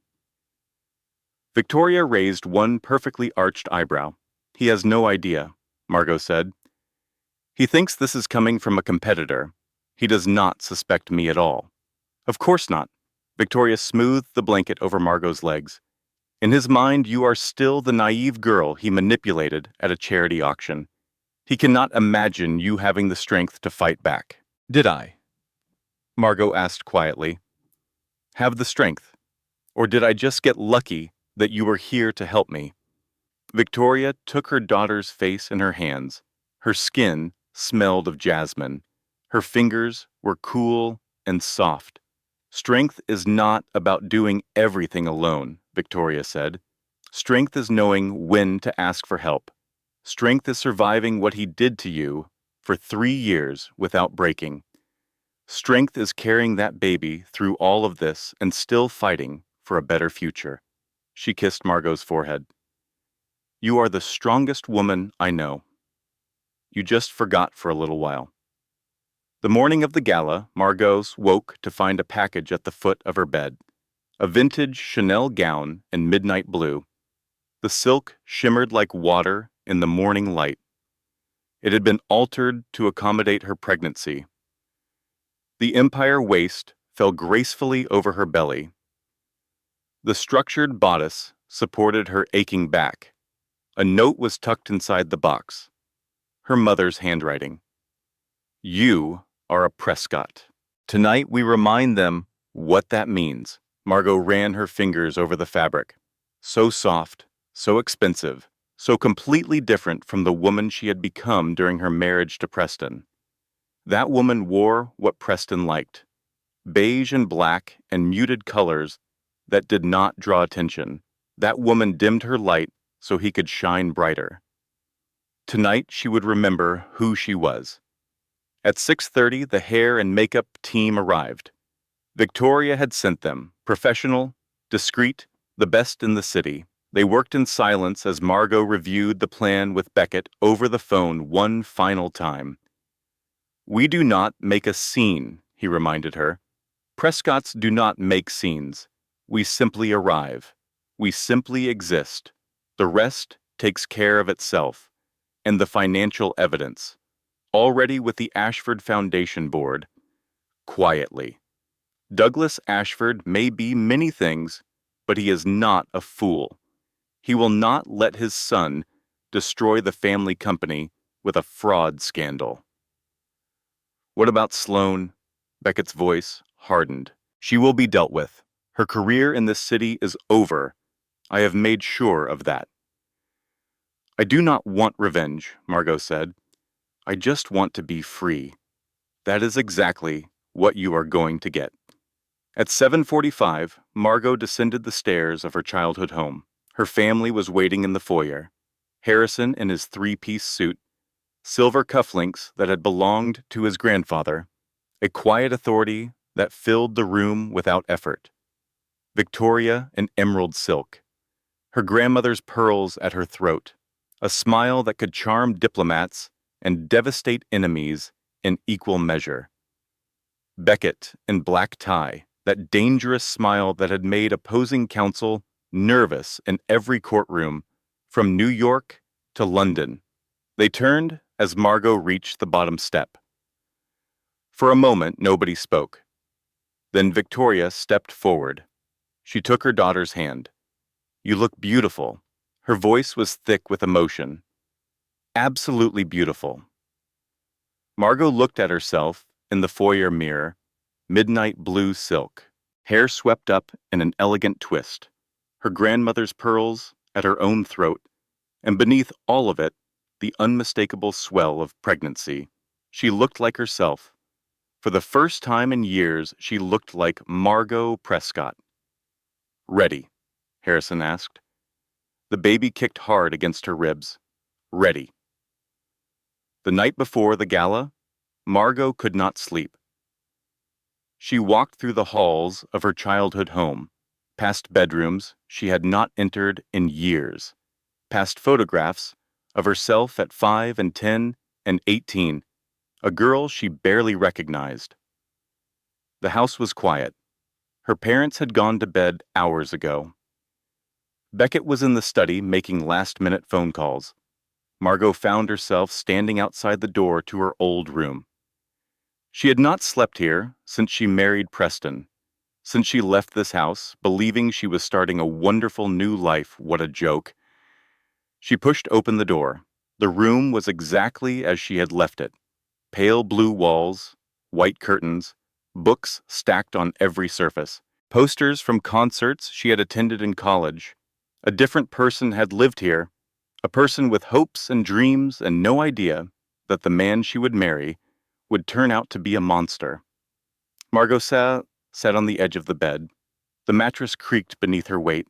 S1: Victoria raised one perfectly arched eyebrow. He has no idea, Margot said. He thinks this is coming from a competitor. He does not suspect me at all. Of course not. Victoria smoothed the blanket over Margot's legs. In his mind, you are still the naive girl he manipulated at a charity auction. He cannot imagine you having the strength to fight back. Did I? Margot asked quietly. Have the strength? Or did I just get lucky that you were here to help me? Victoria took her daughter's face in her hands. Her skin smelled of jasmine. Her fingers were cool and soft. Strength is not about doing everything alone, Victoria said. Strength is knowing when to ask for help. Strength is surviving what he did to you for 3 years without breaking. Strength is carrying that baby through all of this and still fighting for a better future. She kissed Margot's forehead. You are the strongest woman I know. You just forgot for a little while. The morning of the gala, Margot woke to find a package at the foot of her bed. A vintage Chanel gown in midnight blue. The silk shimmered like water in the morning light. It had been altered to accommodate her pregnancy. The empire waist fell gracefully over her belly. The structured bodice supported her aching back. A note was tucked inside the box. Her mother's handwriting. You are a Prescott. Tonight we remind them what that means. Margot ran her fingers over the fabric. So soft, so expensive, so completely different from the woman she had become during her marriage to Preston. That woman wore what Preston liked. Beige and black and muted colors that did not draw attention. That woman dimmed her light so he could shine brighter. Tonight she would remember who she was. At 6:30, the hair and makeup team arrived. Victoria had sent them, professional, discreet, the best in the city. They worked in silence as Margot reviewed the plan with Beckett over the phone one final time. We do not make a scene, he reminded her. Prescotts do not make scenes. We simply arrive. We simply exist. The rest takes care of itself. And the financial evidence. Already with the Ashford Foundation Board. Quietly. Douglas Ashford may be many things, but he is not a fool. He will not let his son destroy the family company with a fraud scandal. What about Sloane? Beckett's voice hardened. She will be dealt with. Her career in this city is over. I have made sure of that. I do not want revenge, Margot said. I just want to be free. That is exactly what you are going to get. At 7:45, Margot descended the stairs of her childhood home. Her family was waiting in the foyer. Harrison in his three-piece suit, silver cufflinks that had belonged to his grandfather, a quiet authority that filled the room without effort. Victoria in emerald silk, her grandmother's pearls at her throat, a smile that could charm diplomats and devastate enemies in equal measure. Beckett in black tie, that dangerous smile that had made opposing counsel nervous in every courtroom, from New York to London. They turned as Margot reached the bottom step. For a moment, nobody spoke. Then Victoria stepped forward. She took her daughter's hand. You look beautiful. Her voice was thick with emotion. Absolutely beautiful. Margot looked at herself in the foyer mirror, midnight blue silk, hair swept up in an elegant twist, her grandmother's pearls at her own throat, and beneath all of it, the unmistakable swell of pregnancy. She looked like herself. For the first time in years, she looked like Margot Prescott. Ready? Harrison asked. The baby kicked hard against her ribs. Ready. The night before the gala, Margot could not sleep. She walked through the halls of her childhood home, past bedrooms she had not entered in years, past photographs of herself at 5 and 10 and 18, a girl she barely recognized. The house was quiet. Her parents had gone to bed hours ago. Beckett was in the study making last-minute phone calls. Margot found herself standing outside the door to her old room. She had not slept here since she married Preston. Since she left this house, believing she was starting a wonderful new life, what a joke. She pushed open the door. The room was exactly as she had left it. Pale blue walls, white curtains, books stacked on every surface, posters from concerts she had attended in college. A different person had lived here, a person with hopes and dreams and no idea that the man she would marry would turn out to be a monster. Margot sat on the edge of the bed. The mattress creaked beneath her weight.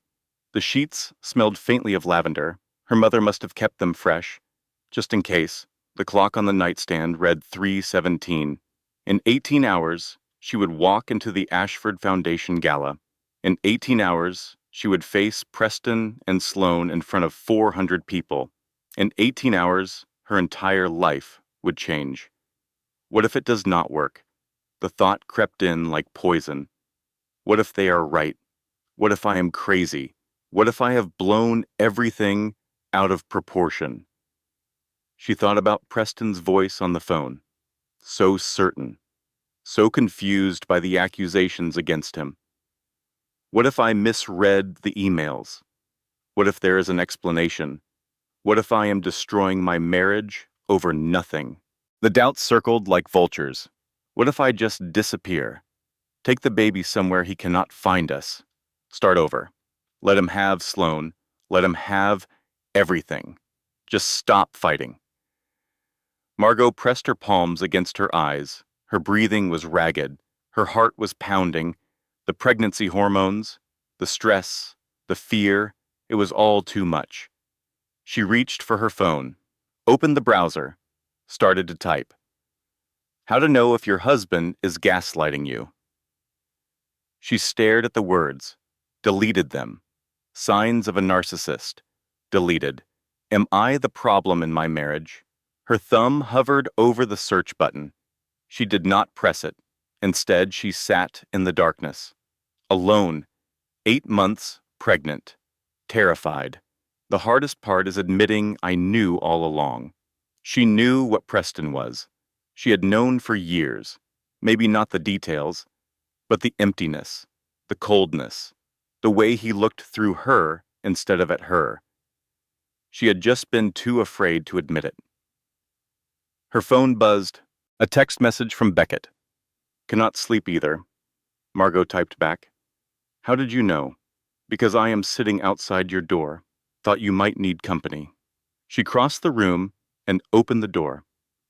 S1: The sheets smelled faintly of lavender. Her mother must have kept them fresh. Just in case, the clock on the nightstand read 3:17. In 18 hours, she would walk into the Ashford Foundation Gala. In 18 hours, she would face Preston and Sloane in front of 400 people. In 18 hours, her entire life would change. What if it does not work? The thought crept in like poison. What if they are right? What if I am crazy? What if I have blown everything out of proportion? She thought about Preston's voice on the phone. So certain. So confused by the accusations against him. What if I misread the emails? What if there is an explanation? What if I am destroying my marriage over nothing? The doubts circled like vultures. What if I just disappear? Take the baby somewhere he cannot find us. Start over. Let him have Sloane. Let him have everything. Just stop fighting. Margot pressed her palms against her eyes. Her breathing was ragged. Her heart was pounding. The pregnancy hormones, the stress, the fear, it was all too much. She reached for her phone, opened the browser, started to type. How to know if your husband is gaslighting you. She stared at the words, deleted them. Signs of a narcissist. Deleted. Am I the problem in my marriage? Her thumb hovered over the search button. She did not press it. Instead, she sat in the darkness. Alone. 8 months pregnant. Terrified. The hardest part is admitting I knew all along. She knew what Preston was. She had known for years. Maybe not the details, but the emptiness, the coldness, the way he looked through her instead of at her. She had just been too afraid to admit it. Her phone buzzed. A text message from Beckett. Cannot sleep either. Margot typed back. How did you know? Because I am sitting outside your door. Thought you might need company. She crossed the room and opened the door.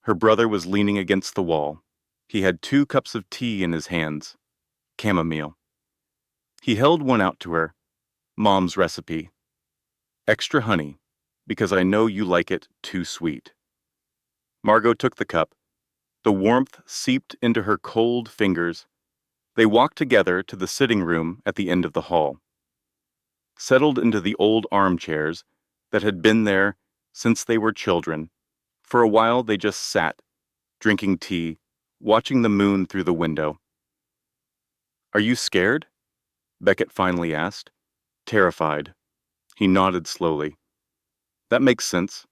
S1: Her brother was leaning against the wall. He had 2 cups of tea in his hands. Chamomile. He held one out to her. Mom's recipe. Extra honey, because I know you like it too sweet. Margot took the cup. The warmth seeped into her cold fingers. They walked together to the sitting room at the end of the hall. Settled into the old armchairs that had been there since they were children. For a while they just sat, drinking tea, watching the moon through the window. Are you scared? Beckett finally asked. Terrified. He nodded slowly. That makes sense.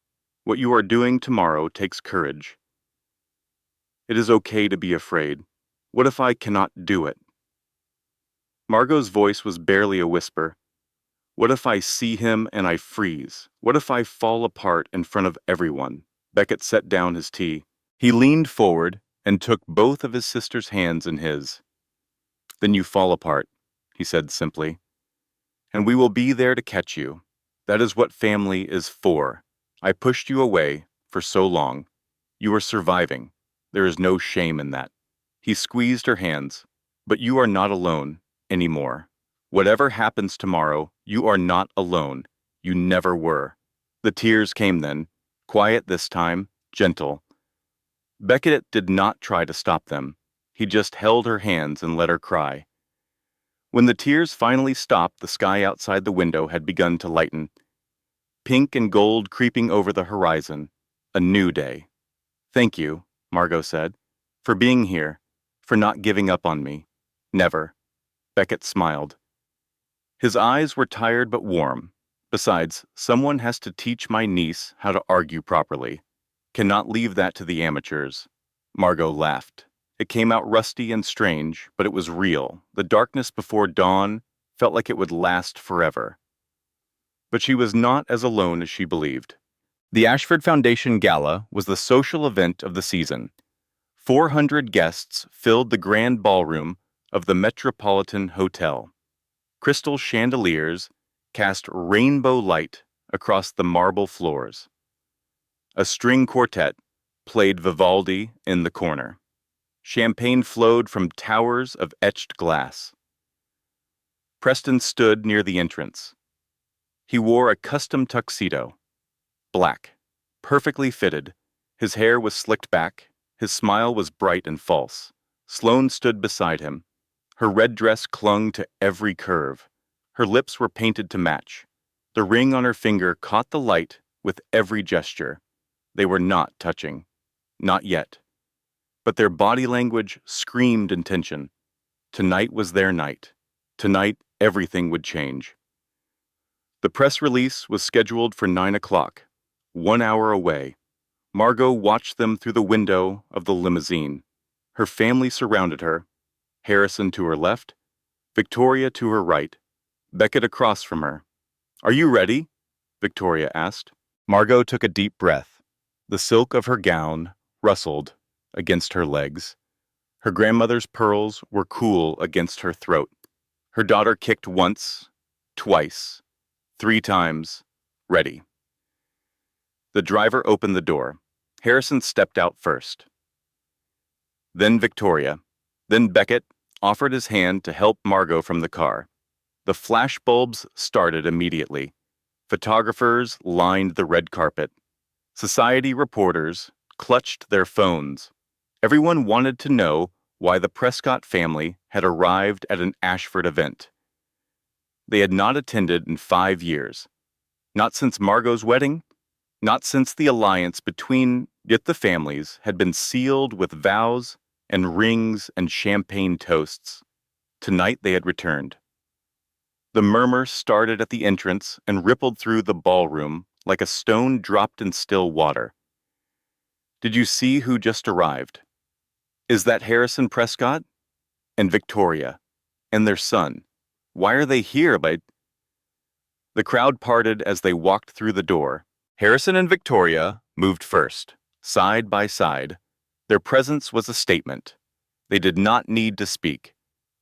S1: What you are doing tomorrow takes courage. It is okay to be afraid. What if I cannot do it? Margot's voice was barely a whisper. What if I see him and I freeze? What if I fall apart in front of everyone? Beckett set down his tea. He leaned forward and took both of his sister's hands in his. Then you fall apart, he said simply. And we will be there to catch you. That is what family is for. I pushed you away for so long. You are surviving. There is no shame in that. He squeezed her hands. But you are not alone anymore. Whatever happens tomorrow, you are not alone. You never were. The tears came then, quiet this time, gentle. Beckett did not try to stop them. He just held her hands and let her cry. When the tears finally stopped, the sky outside the window had begun to lighten. Pink and gold creeping over the horizon. A new day. Thank you, Margot said, for being here, for not giving up on me. Never. Beckett smiled. His eyes were tired but warm. Besides, someone has to teach my niece how to argue properly. Cannot leave that to the amateurs. Margot laughed. It came out rusty and strange, but it was real. The darkness before dawn felt like it would last forever. But she was not as alone as she believed. The Ashford Foundation Gala was the social event of the season. 400 guests filled the grand ballroom of the Metropolitan Hotel. Crystal chandeliers cast rainbow light across the marble floors. A string quartet played Vivaldi in the corner. Champagne flowed from towers of etched glass. Preston stood near the entrance. He wore a custom tuxedo, black, perfectly fitted. His hair was slicked back. His smile was bright and false. Sloane stood beside him. Her red dress clung to every curve. Her lips were painted to match. The ring on her finger caught the light with every gesture. They were not touching. Not yet. But their body language screamed intention. Tonight was their night. Tonight, everything would change. The press release was scheduled for 9 o'clock, 1 hour away. Margot watched them through the window of the limousine. Her family surrounded her. Harrison to her left, Victoria to her right, Beckett across from her. "Are you ready?" Victoria asked. Margot took a deep breath. The silk of her gown rustled against her legs. Her grandmother's pearls were cool against her throat. Her daughter kicked once, twice, 3 times. Ready. The driver opened the door. Harrison stepped out first. Then Victoria. Then Beckett offered his hand to help Margot from the car. The flashbulbs started immediately. Photographers lined the red carpet. Society reporters clutched their phones. Everyone wanted to know why the Prescott family had arrived at an Ashford event. They had not attended in 5 years. Not since Margot's wedding, not since the alliance between the families had been sealed with vows and rings and champagne toasts. Tonight they had returned. The murmur started at the entrance and rippled through the ballroom like a stone dropped in still water. "Did you see who just arrived? Is that Harrison Prescott? And Victoria? And their son? Why are they here by—" The crowd parted as they walked through the door. Harrison and Victoria moved first, side by side. Their presence was a statement. They did not need to speak.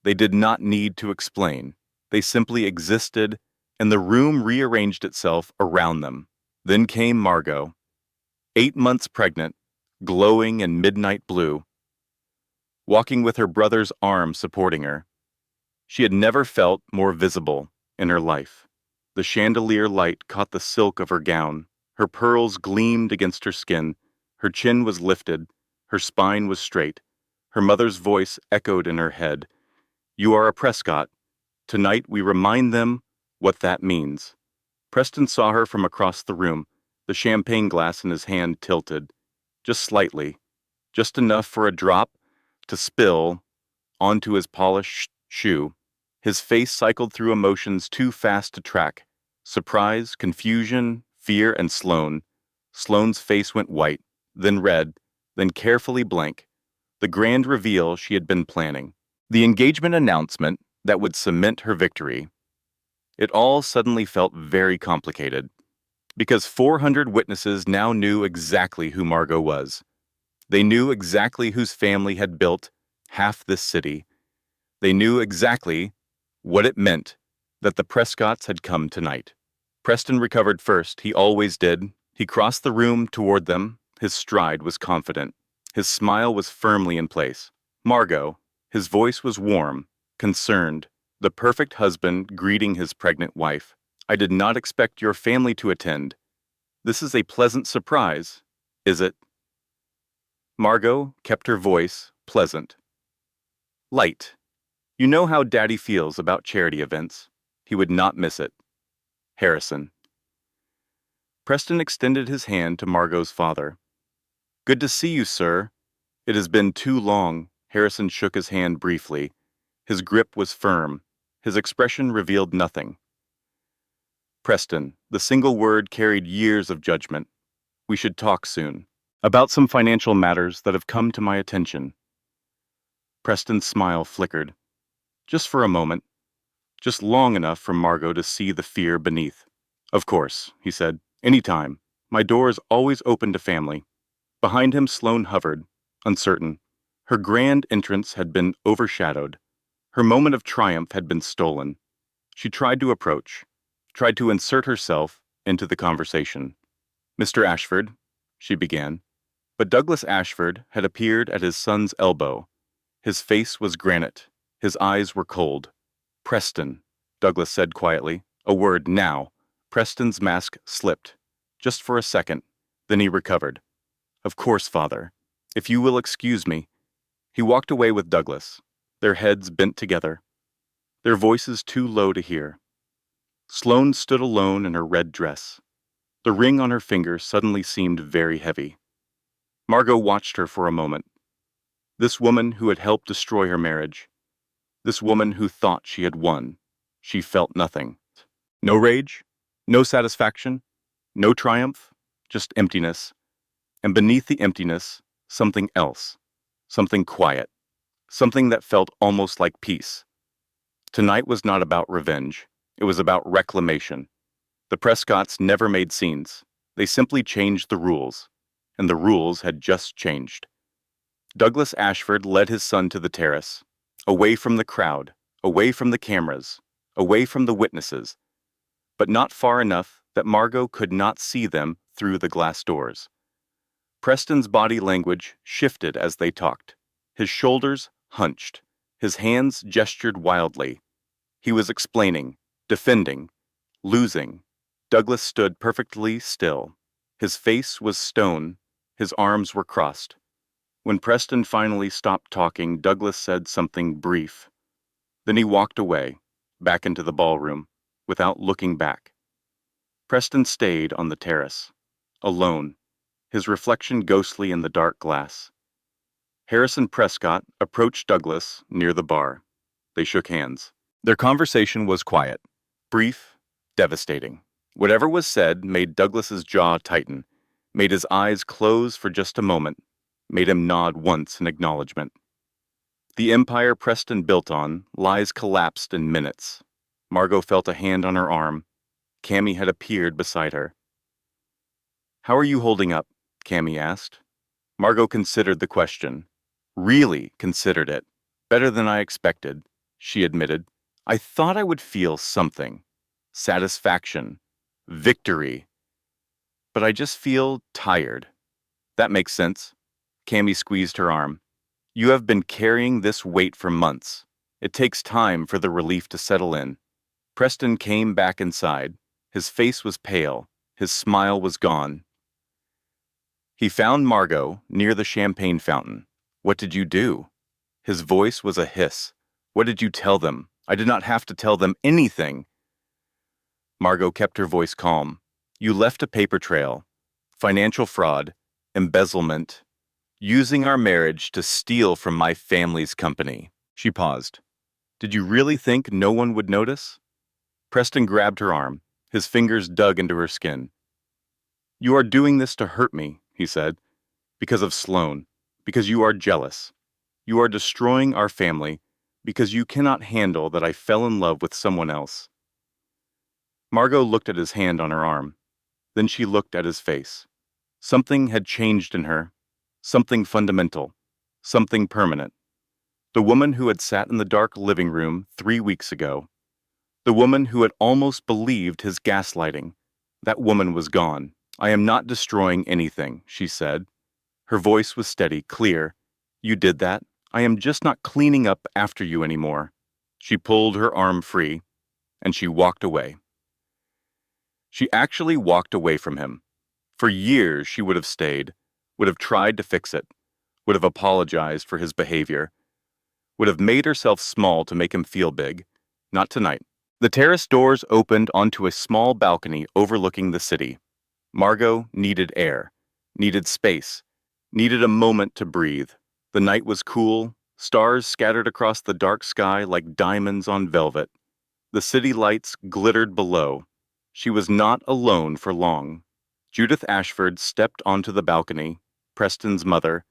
S1: They did not need to explain. They simply existed, and the room rearranged itself around them. Then came Margot, 8 months pregnant, glowing in midnight blue, walking with her brother's arm supporting her. She had never felt more visible in her life. The chandelier light caught the silk of her gown. Her pearls gleamed against her skin. Her chin was lifted. Her spine was straight. Her mother's voice echoed in her head. "You are a Prescott. Tonight we remind them what that means." Preston saw her from across the room, the champagne glass in his hand tilted, just slightly, just enough for a drop to spill onto his polished shoe. His face cycled through emotions too fast to track. Surprise, confusion, fear, and Sloane. Sloane's face went white, then red, then carefully blank. The grand reveal she had been planning. The engagement announcement that would cement her victory. It all suddenly felt very complicated, because 400 witnesses now knew exactly who Margot was. They knew exactly whose family had built half this city. They knew exactly what it meant that the Prescotts had come tonight. Preston recovered first. He always did. He crossed the room toward them. His stride was confident. His smile was firmly in place. "Margot," his voice was warm, concerned, the perfect husband greeting his pregnant wife. "I did not expect your family to attend. This is a pleasant surprise, is it?" Margot kept her voice pleasant. "Light. You know how Daddy feels about charity events. He would not miss it. Harrison." Preston extended his hand to Margot's father. "Good to see you, sir. It has been too long." Harrison shook his hand briefly. His grip was firm. His expression revealed nothing. "Preston," the single word carried years of judgment. "We should talk soon. About some financial matters that have come to my attention." Preston's smile flickered. Just for a moment, just long enough for Margot to see the fear beneath. Of course, he said. Anytime. My door is always open to family. Behind him, Sloane hovered, uncertain. Her grand entrance had been overshadowed. Her moment of triumph had been stolen. She tried to approach, tried to insert herself into the conversation. Mr. Ashford, she began. But Douglas Ashford had appeared at his son's elbow. His face was granite. His eyes were cold. Preston, Douglas said quietly. A word now. Preston's mask slipped. Just for a second. Then he recovered. Of course, father. If you will excuse me. He walked away with Douglas, their heads bent together, their voices too low to hear. Sloane stood alone in her red dress. The ring on her finger suddenly seemed very heavy. Margot watched her for a moment. This woman who had helped destroy her marriage. This woman who thought she had won. She felt nothing. No rage, no satisfaction, no triumph, just emptiness. And beneath the emptiness, something else. Something quiet. Something that felt almost like peace. Tonight was not about revenge. It was about reclamation. The Prescotts never made scenes. They simply changed the rules. And the rules had just changed. Douglas Ashford led his son to the terrace, away from the crowd, away from the cameras, away from the witnesses, but not far enough that Margot could not see them through the glass doors. Preston's body language shifted as they talked. His shoulders hunched. His hands gestured wildly. He was explaining, defending, losing. Douglas stood perfectly still. His face was stone. His arms were crossed. When Preston finally stopped talking, Douglas said something brief. Then he walked away, back into the ballroom, without looking back. Preston stayed on the terrace, alone, his reflection ghostly in the dark glass. Harrison Prescott approached Douglas near the bar. They shook hands. Their conversation was quiet, brief, devastating. Whatever was said made Douglas's jaw tighten, made his eyes close for just a moment, made him nod once in acknowledgement. The empire Preston built on lies collapsed in minutes. Margot felt a hand on her arm. Cammy had appeared beside her. "How are you holding up?" Cammy asked. Margot considered the question. Really considered it. "Better than I expected," she admitted. "I thought I would feel something. Satisfaction. Victory. But I just feel tired." "That makes sense." Cammy squeezed her arm. "You have been carrying this weight for months. It takes time for the relief to settle in." Preston came back inside. His face was pale. His smile was gone. He found Margot near the champagne fountain. "What did you do?" His voice was a hiss. "What did you tell them? I did not have to tell them anything." Margot kept her voice calm. "You left a paper trail. Financial fraud. Embezzlement. Using our marriage to steal from my family's company." She paused. "Did you really think no one would notice?" Preston grabbed her arm. His fingers dug into her skin. "You are doing this to hurt me," he said. "Because of Sloane. Because you are jealous. You are destroying our family because you cannot handle that I fell in love with someone else." Margot looked at his hand on her arm. Then she looked at his face. Something had changed in her. Something fundamental. Something permanent. The woman who had sat in the dark living room 3 weeks ago. The woman who had almost believed his gaslighting. That woman was gone. "I am not destroying anything," she said. Her voice was steady, clear. "You did that. I am just not cleaning up after you anymore." She pulled her arm free, and she walked away. She actually walked away from him. For years she would have stayed, would have tried to fix it, would have apologized for his behavior, would have made herself small to make him feel big. Not tonight. The terrace doors opened onto a small balcony overlooking the city. Margot needed air, needed space, needed a moment to breathe. The night was cool, stars scattered across the dark sky like diamonds on velvet. The city lights glittered below. She was not alone for long. Judith Ashford stepped onto the balcony, Preston's mother,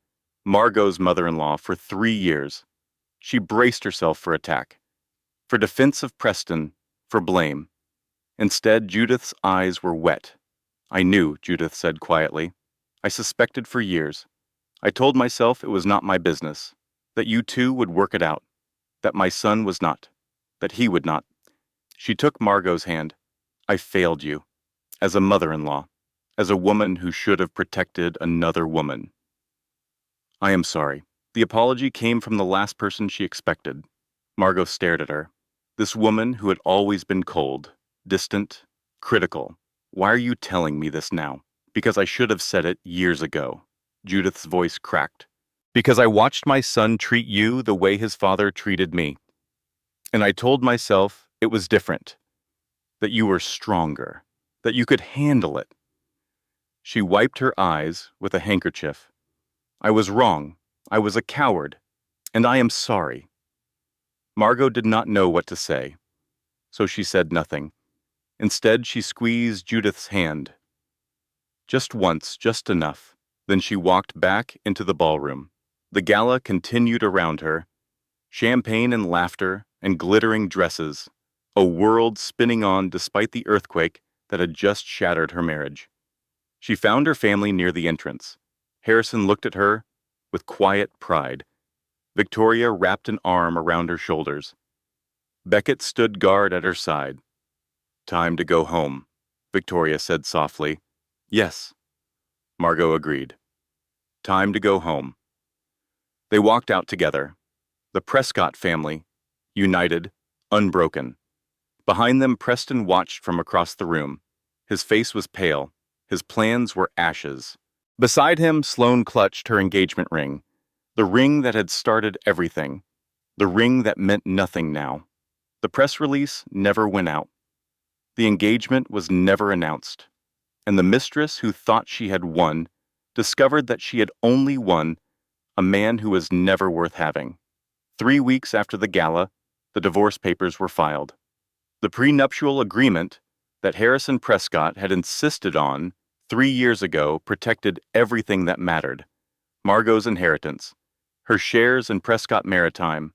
S1: Margot's mother-in-law for 3 years. She braced herself for attack, for defense of Preston, for blame. Instead, Judith's eyes were wet. I knew, Judith said quietly. I suspected for years. I told myself it was not my business, that you two would work it out, that my son was not, that he would not. She took Margot's hand. I failed you, as a mother-in-law, as a woman who should have protected another woman. I am sorry. The apology came from the last person she expected. Margot stared at her. This woman who had always been cold, distant, critical. Why are you telling me this now? Because I should have said it years ago. Judith's voice cracked. Because I watched my son treat you the way his father treated me. And I told myself it was different. That you were stronger. That you could handle it. She wiped her eyes with a handkerchief. I was wrong. I was a coward. And I am sorry. Margot did not know what to say, so she said nothing. Instead, she squeezed Judith's hand. Just once, just enough. Then she walked back into the ballroom. The gala continued around her. Champagne and laughter and glittering dresses. A world spinning on despite the earthquake that had just shattered her marriage. She found her family near the entrance. Harrison looked at her with quiet pride. Victoria wrapped an arm around her shoulders. Beckett stood guard at her side. Time to go home, Victoria said softly. Yes, Margot agreed. Time to go home. They walked out together. The Prescott family, united, unbroken. Behind them, Preston watched from across the room. His face was pale. His plans were ashes. Beside him, Sloane clutched her engagement ring. The ring that had started everything. The ring that meant nothing now. The press release never went out. The engagement was never announced. And the mistress who thought she had won discovered that she had only won a man who was never worth having. 3 weeks after the gala, the divorce papers were filed. The prenuptial agreement that Harrison Prescott had insisted on 3 years ago protected everything that mattered. Margot's inheritance, her shares in Prescott Maritime,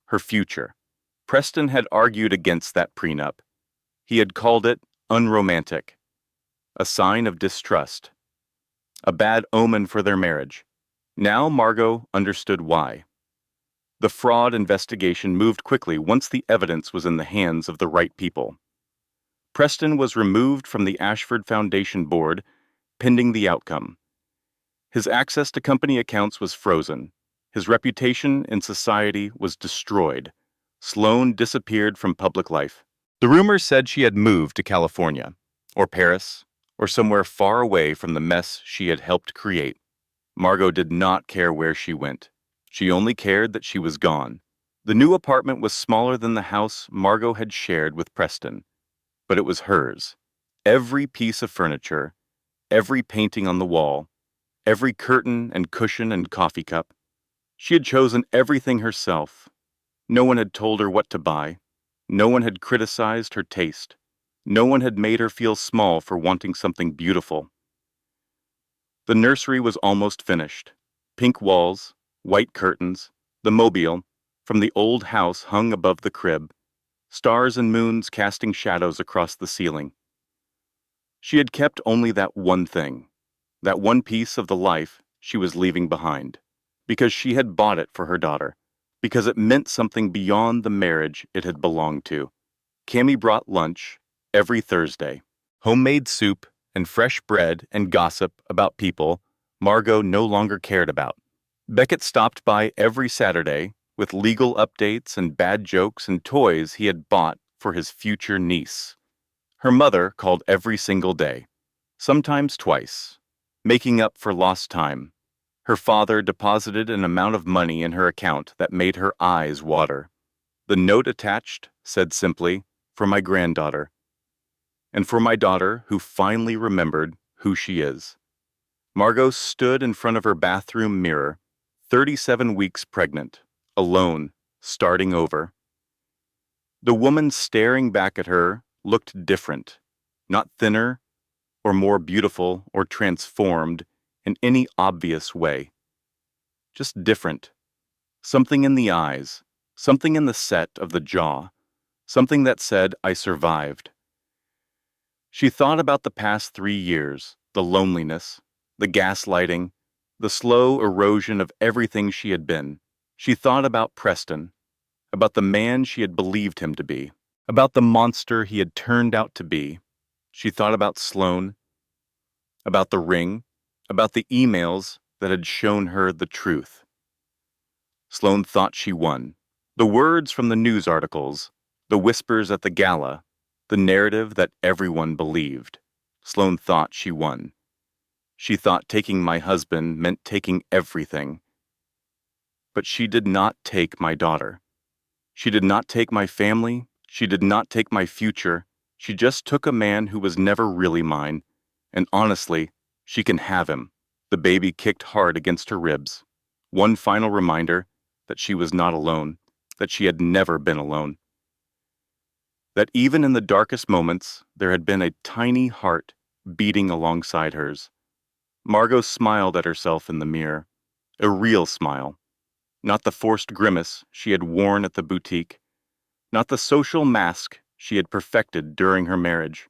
S1: her future. Preston had argued against that prenup. He had called it unromantic, a sign of distrust, a bad omen for their marriage. Now Margot understood why. The fraud investigation moved quickly once the evidence was in the hands of the right people. Preston was removed from the Ashford Foundation board, pending the outcome. His access to company accounts was frozen. His reputation in society was destroyed. Sloane disappeared from public life. The rumors said she had moved to California, or Paris, or somewhere far away from the mess she had helped create. Margot did not care where she went. She only cared that she was gone. The new apartment was smaller than the house Margot had shared with Preston, but it was hers. Every piece of furniture, every painting on the wall, every curtain and cushion and coffee cup. She had chosen everything herself. No one had told her what to buy. No one had criticized her taste. No one had made her feel small for wanting something beautiful. The nursery was almost finished. Pink walls, white curtains, the mobile from the old house hung above the crib, stars and moons casting shadows across the ceiling. She had kept only that one thing, that one piece of the life she was leaving behind, because she had bought it for her daughter, because it meant something beyond the marriage it had belonged to. Cammie brought lunch every Thursday, homemade soup and fresh bread and gossip about people Margot no longer cared about. Beckett stopped by every Saturday with legal updates and bad jokes and toys he had bought for his future niece. Her mother called every single day, sometimes twice, making up for lost time. Her father deposited an amount of money in her account that made her eyes water. The note attached said simply, "For my granddaughter," and for my daughter who finally remembered who she is. Margot stood in front of her bathroom mirror, 37 weeks pregnant, alone, starting over. The woman staring back at her looked different, not thinner or more beautiful or transformed in any obvious way. Just different. Something in the eyes, something in the set of the jaw, something that said, "I survived." She thought about the past 3 years, the loneliness, the gaslighting, the slow erosion of everything she had been. She thought about Preston, about the man she had believed him to be, about the monster he had turned out to be. She thought about Sloane, about the ring, about the emails that had shown her the truth. Sloane thought she won. The words from the news articles, the whispers at the gala, the narrative that everyone believed. Sloane thought she won. She thought taking my husband meant taking everything. But she did not take my daughter. She did not take my family. She did not take my future. She just took a man who was never really mine. And honestly, she can have him. The baby kicked hard against her ribs. One final reminder that she was not alone, that she had never been alone. That even in the darkest moments, there had been a tiny heart beating alongside hers. Margot smiled at herself in the mirror. A real smile. Not the forced grimace she had worn at the boutique. Not the social mask she had perfected during her marriage.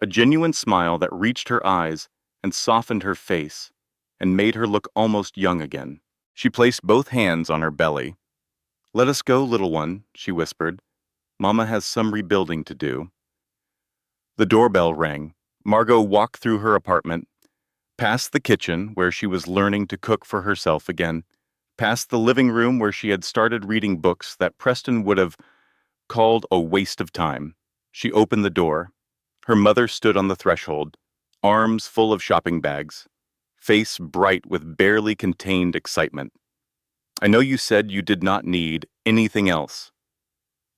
S1: A genuine smile that reached her eyes and softened her face and made her look almost young again. She placed both hands on her belly. "Let us go, little one," she whispered. "Mama has some rebuilding to do." The doorbell rang. Margot walked through her apartment, past the kitchen where she was learning to cook for herself again, past the living room where she had started reading books that Preston would have called a waste of time. She opened the door. Her mother stood on the threshold, arms full of shopping bags, face bright with barely contained excitement. "I know you said you did not need anything else."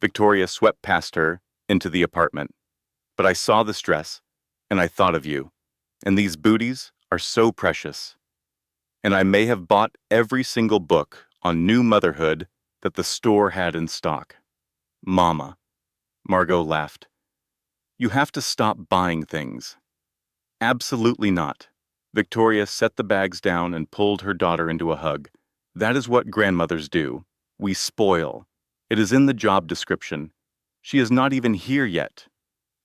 S1: Victoria swept past her into the apartment. "But I saw this dress, and I thought of you. And these booties are so precious. And I may have bought every single book on new motherhood that the store had in stock." "Mama," Margot laughed. "You have to stop buying things." "Absolutely not." Victoria set the bags down and pulled her daughter into a hug. "That is what grandmothers do. We spoil. It is in the job description. She is not even here yet.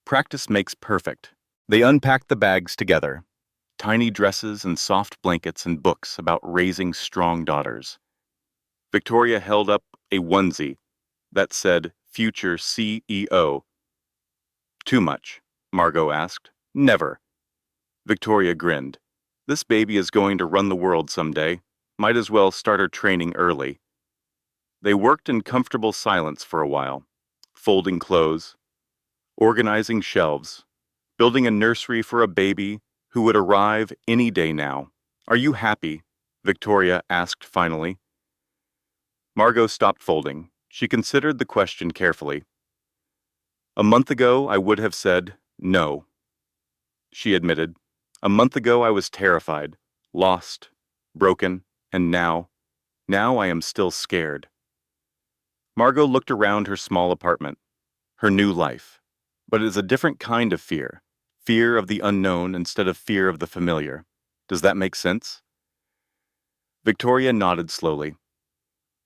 S1: Practice makes perfect." They unpacked the bags together. Tiny dresses and soft blankets and books about raising strong daughters. Victoria held up a onesie that said "Future CEO." "Too much?" Margot asked. "Never." Victoria grinned. "This baby is going to run the world someday. Might as well start her training early." They worked in comfortable silence for a while, folding clothes, organizing shelves, building a nursery for a baby who would arrive any day now. "Are you happy?" Victoria asked finally. Margot stopped folding. She considered the question carefully. "A month ago, I would have said no," she admitted. "A month ago, I was terrified, lost, broken, and now I am still scared." Margot looked around her small apartment, her new life. But it is a different kind of fear. Fear of the unknown instead of fear of the familiar. Does that make sense? Victoria nodded slowly.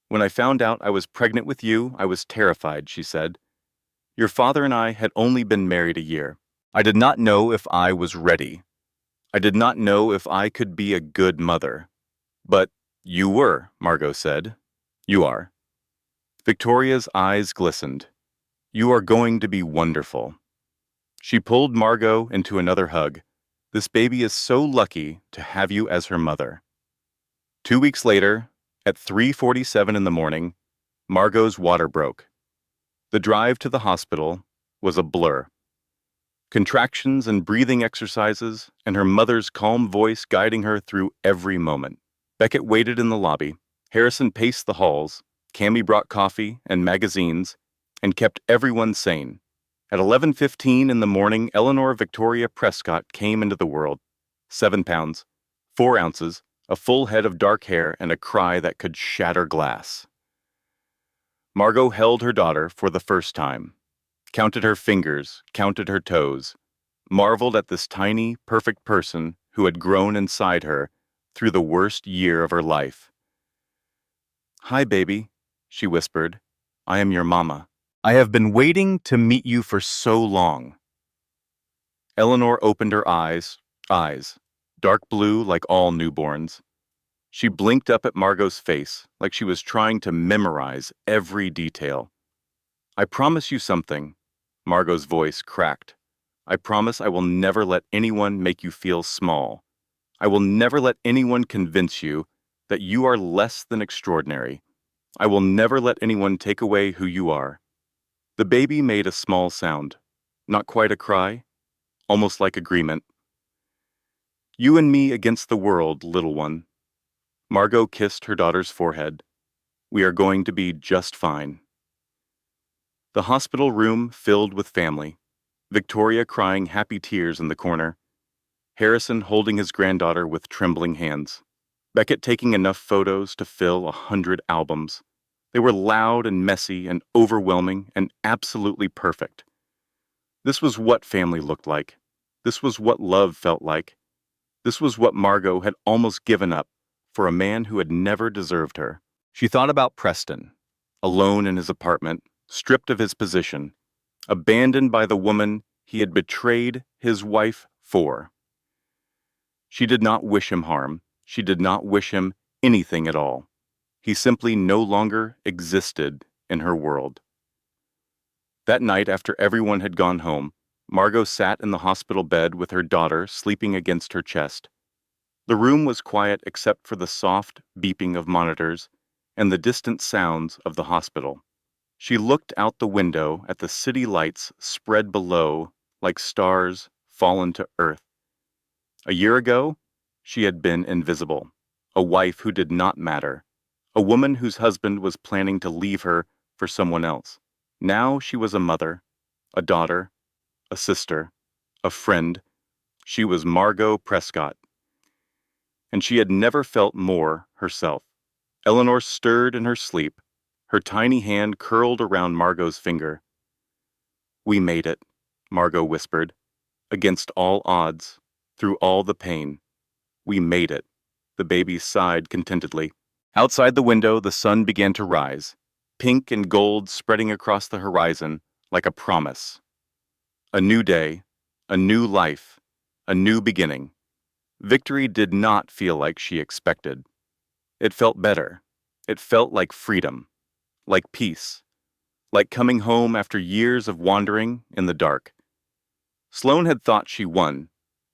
S1: "When I found out I was pregnant with you, I was terrified," she said. "Your father and I had only been married a year. I did not know if I was ready. I did not know if I could be a good mother." "But you were," Margot said. "You are." Victoria's eyes glistened. "You are going to be wonderful." She pulled Margot into another hug. "This baby is so lucky to have you as her mother." 2 weeks later, at 3:47 in the morning, Margot's water broke. The drive to the hospital was a blur. Contractions and breathing exercises, and her mother's calm voice guiding her through every moment. Beckett waited in the lobby. Harrison paced the halls. Cammy brought coffee and magazines and kept everyone sane. At 11:15 in the morning, Eleanor Victoria Prescott came into the world. 7 pounds, 4 ounces, a full head of dark hair, and a cry that could shatter glass. Margot held her daughter for the first time, counted her fingers, counted her toes, marveled at this tiny, perfect person who had grown inside her through the worst year of her life. "Hi, baby," she whispered. I am your mama. I have been waiting to meet you for so long. Eleanor opened her eyes, dark blue like all newborns. She blinked up at Margot's face like she was trying to memorize every detail. I promise you something. Margot's voice cracked. I promise I will never let anyone make you feel small. I will never let anyone convince you that you are less than extraordinary. I will never let anyone take away who you are. The baby made a small sound. Not quite a cry, almost like agreement. You and me against the world, little one. Margot kissed her daughter's forehead. We are going to be just fine. The hospital room filled with family. Victoria crying happy tears in the corner. Harrison holding his granddaughter with trembling hands. Beckett taking enough photos to fill 100 albums. They were loud and messy and overwhelming and absolutely perfect. This was what family looked like. This was what love felt like. This was what Margot had almost given up for a man who had never deserved her. She thought about Preston, alone in his apartment, stripped of his position, abandoned by the woman he had betrayed his wife for. She did not wish him harm. She did not wish him anything at all. He simply no longer existed in her world. That night, after everyone had gone home, Margot sat in the hospital bed with her daughter sleeping against her chest. The room was quiet except for the soft beeping of monitors and the distant sounds of the hospital. She looked out the window at the city lights spread below like stars fallen to earth. A year ago, she had been invisible, a wife who did not matter, a woman whose husband was planning to leave her for someone else. Now she was a mother, a daughter, a sister, a friend. She was Margot Prescott. And she had never felt more herself. Eleanor stirred in her sleep, her tiny hand curled around Margot's finger. We made it, Margot whispered. Against all odds, through all the pain. We made it. The baby sighed contentedly. Outside the window, the sun began to rise, pink and gold spreading across the horizon like a promise. A new day, a new life, a new beginning. Victory did not feel like she expected. It felt better. It felt like freedom, like peace, like coming home after years of wandering in the dark. Sloane had thought she won,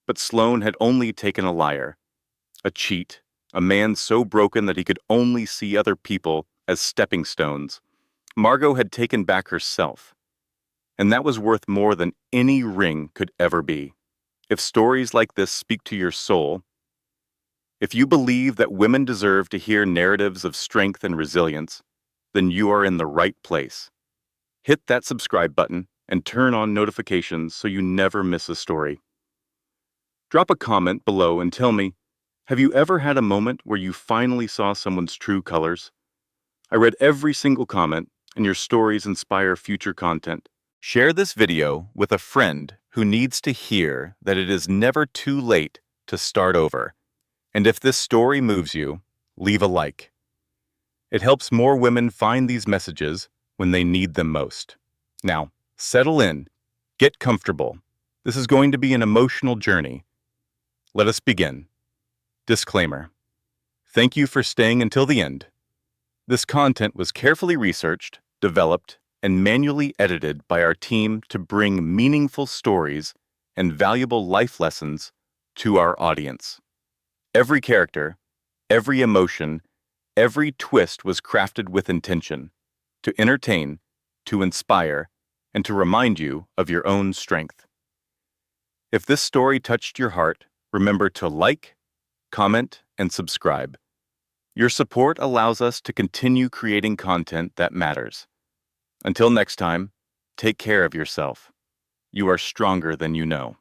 S1: but Sloane had only taken a liar, a cheat, a man so broken that he could only see other people as stepping stones. Margot had taken back herself, and that was worth more than any ring could ever be. If stories like this speak to your soul, if you believe that women deserve to hear narratives of strength and resilience, then you are in the right place. Hit that subscribe button and turn on notifications so you never miss a story. Drop a comment below and tell me, have you ever had a moment where you finally saw someone's true colors? I read every single comment, and your stories inspire future content. Share this video with a friend who needs to hear that it is never too late to start over. And if this story moves you, leave a like. It helps more women find these messages when they need them most. Now, settle in, get comfortable. This is going to be an emotional journey. Let us begin. Disclaimer. Thank you for staying until the end. This content was carefully researched, developed, and manually edited by our team to bring meaningful stories and valuable life lessons to our audience. Every character, every emotion, every twist was crafted with intention, to entertain, to inspire, and to remind you of your own strength. If this story touched your heart, remember to like, comment, and subscribe. Your support allows us to continue creating content that matters. Until next time, take care of yourself. You are stronger than you know.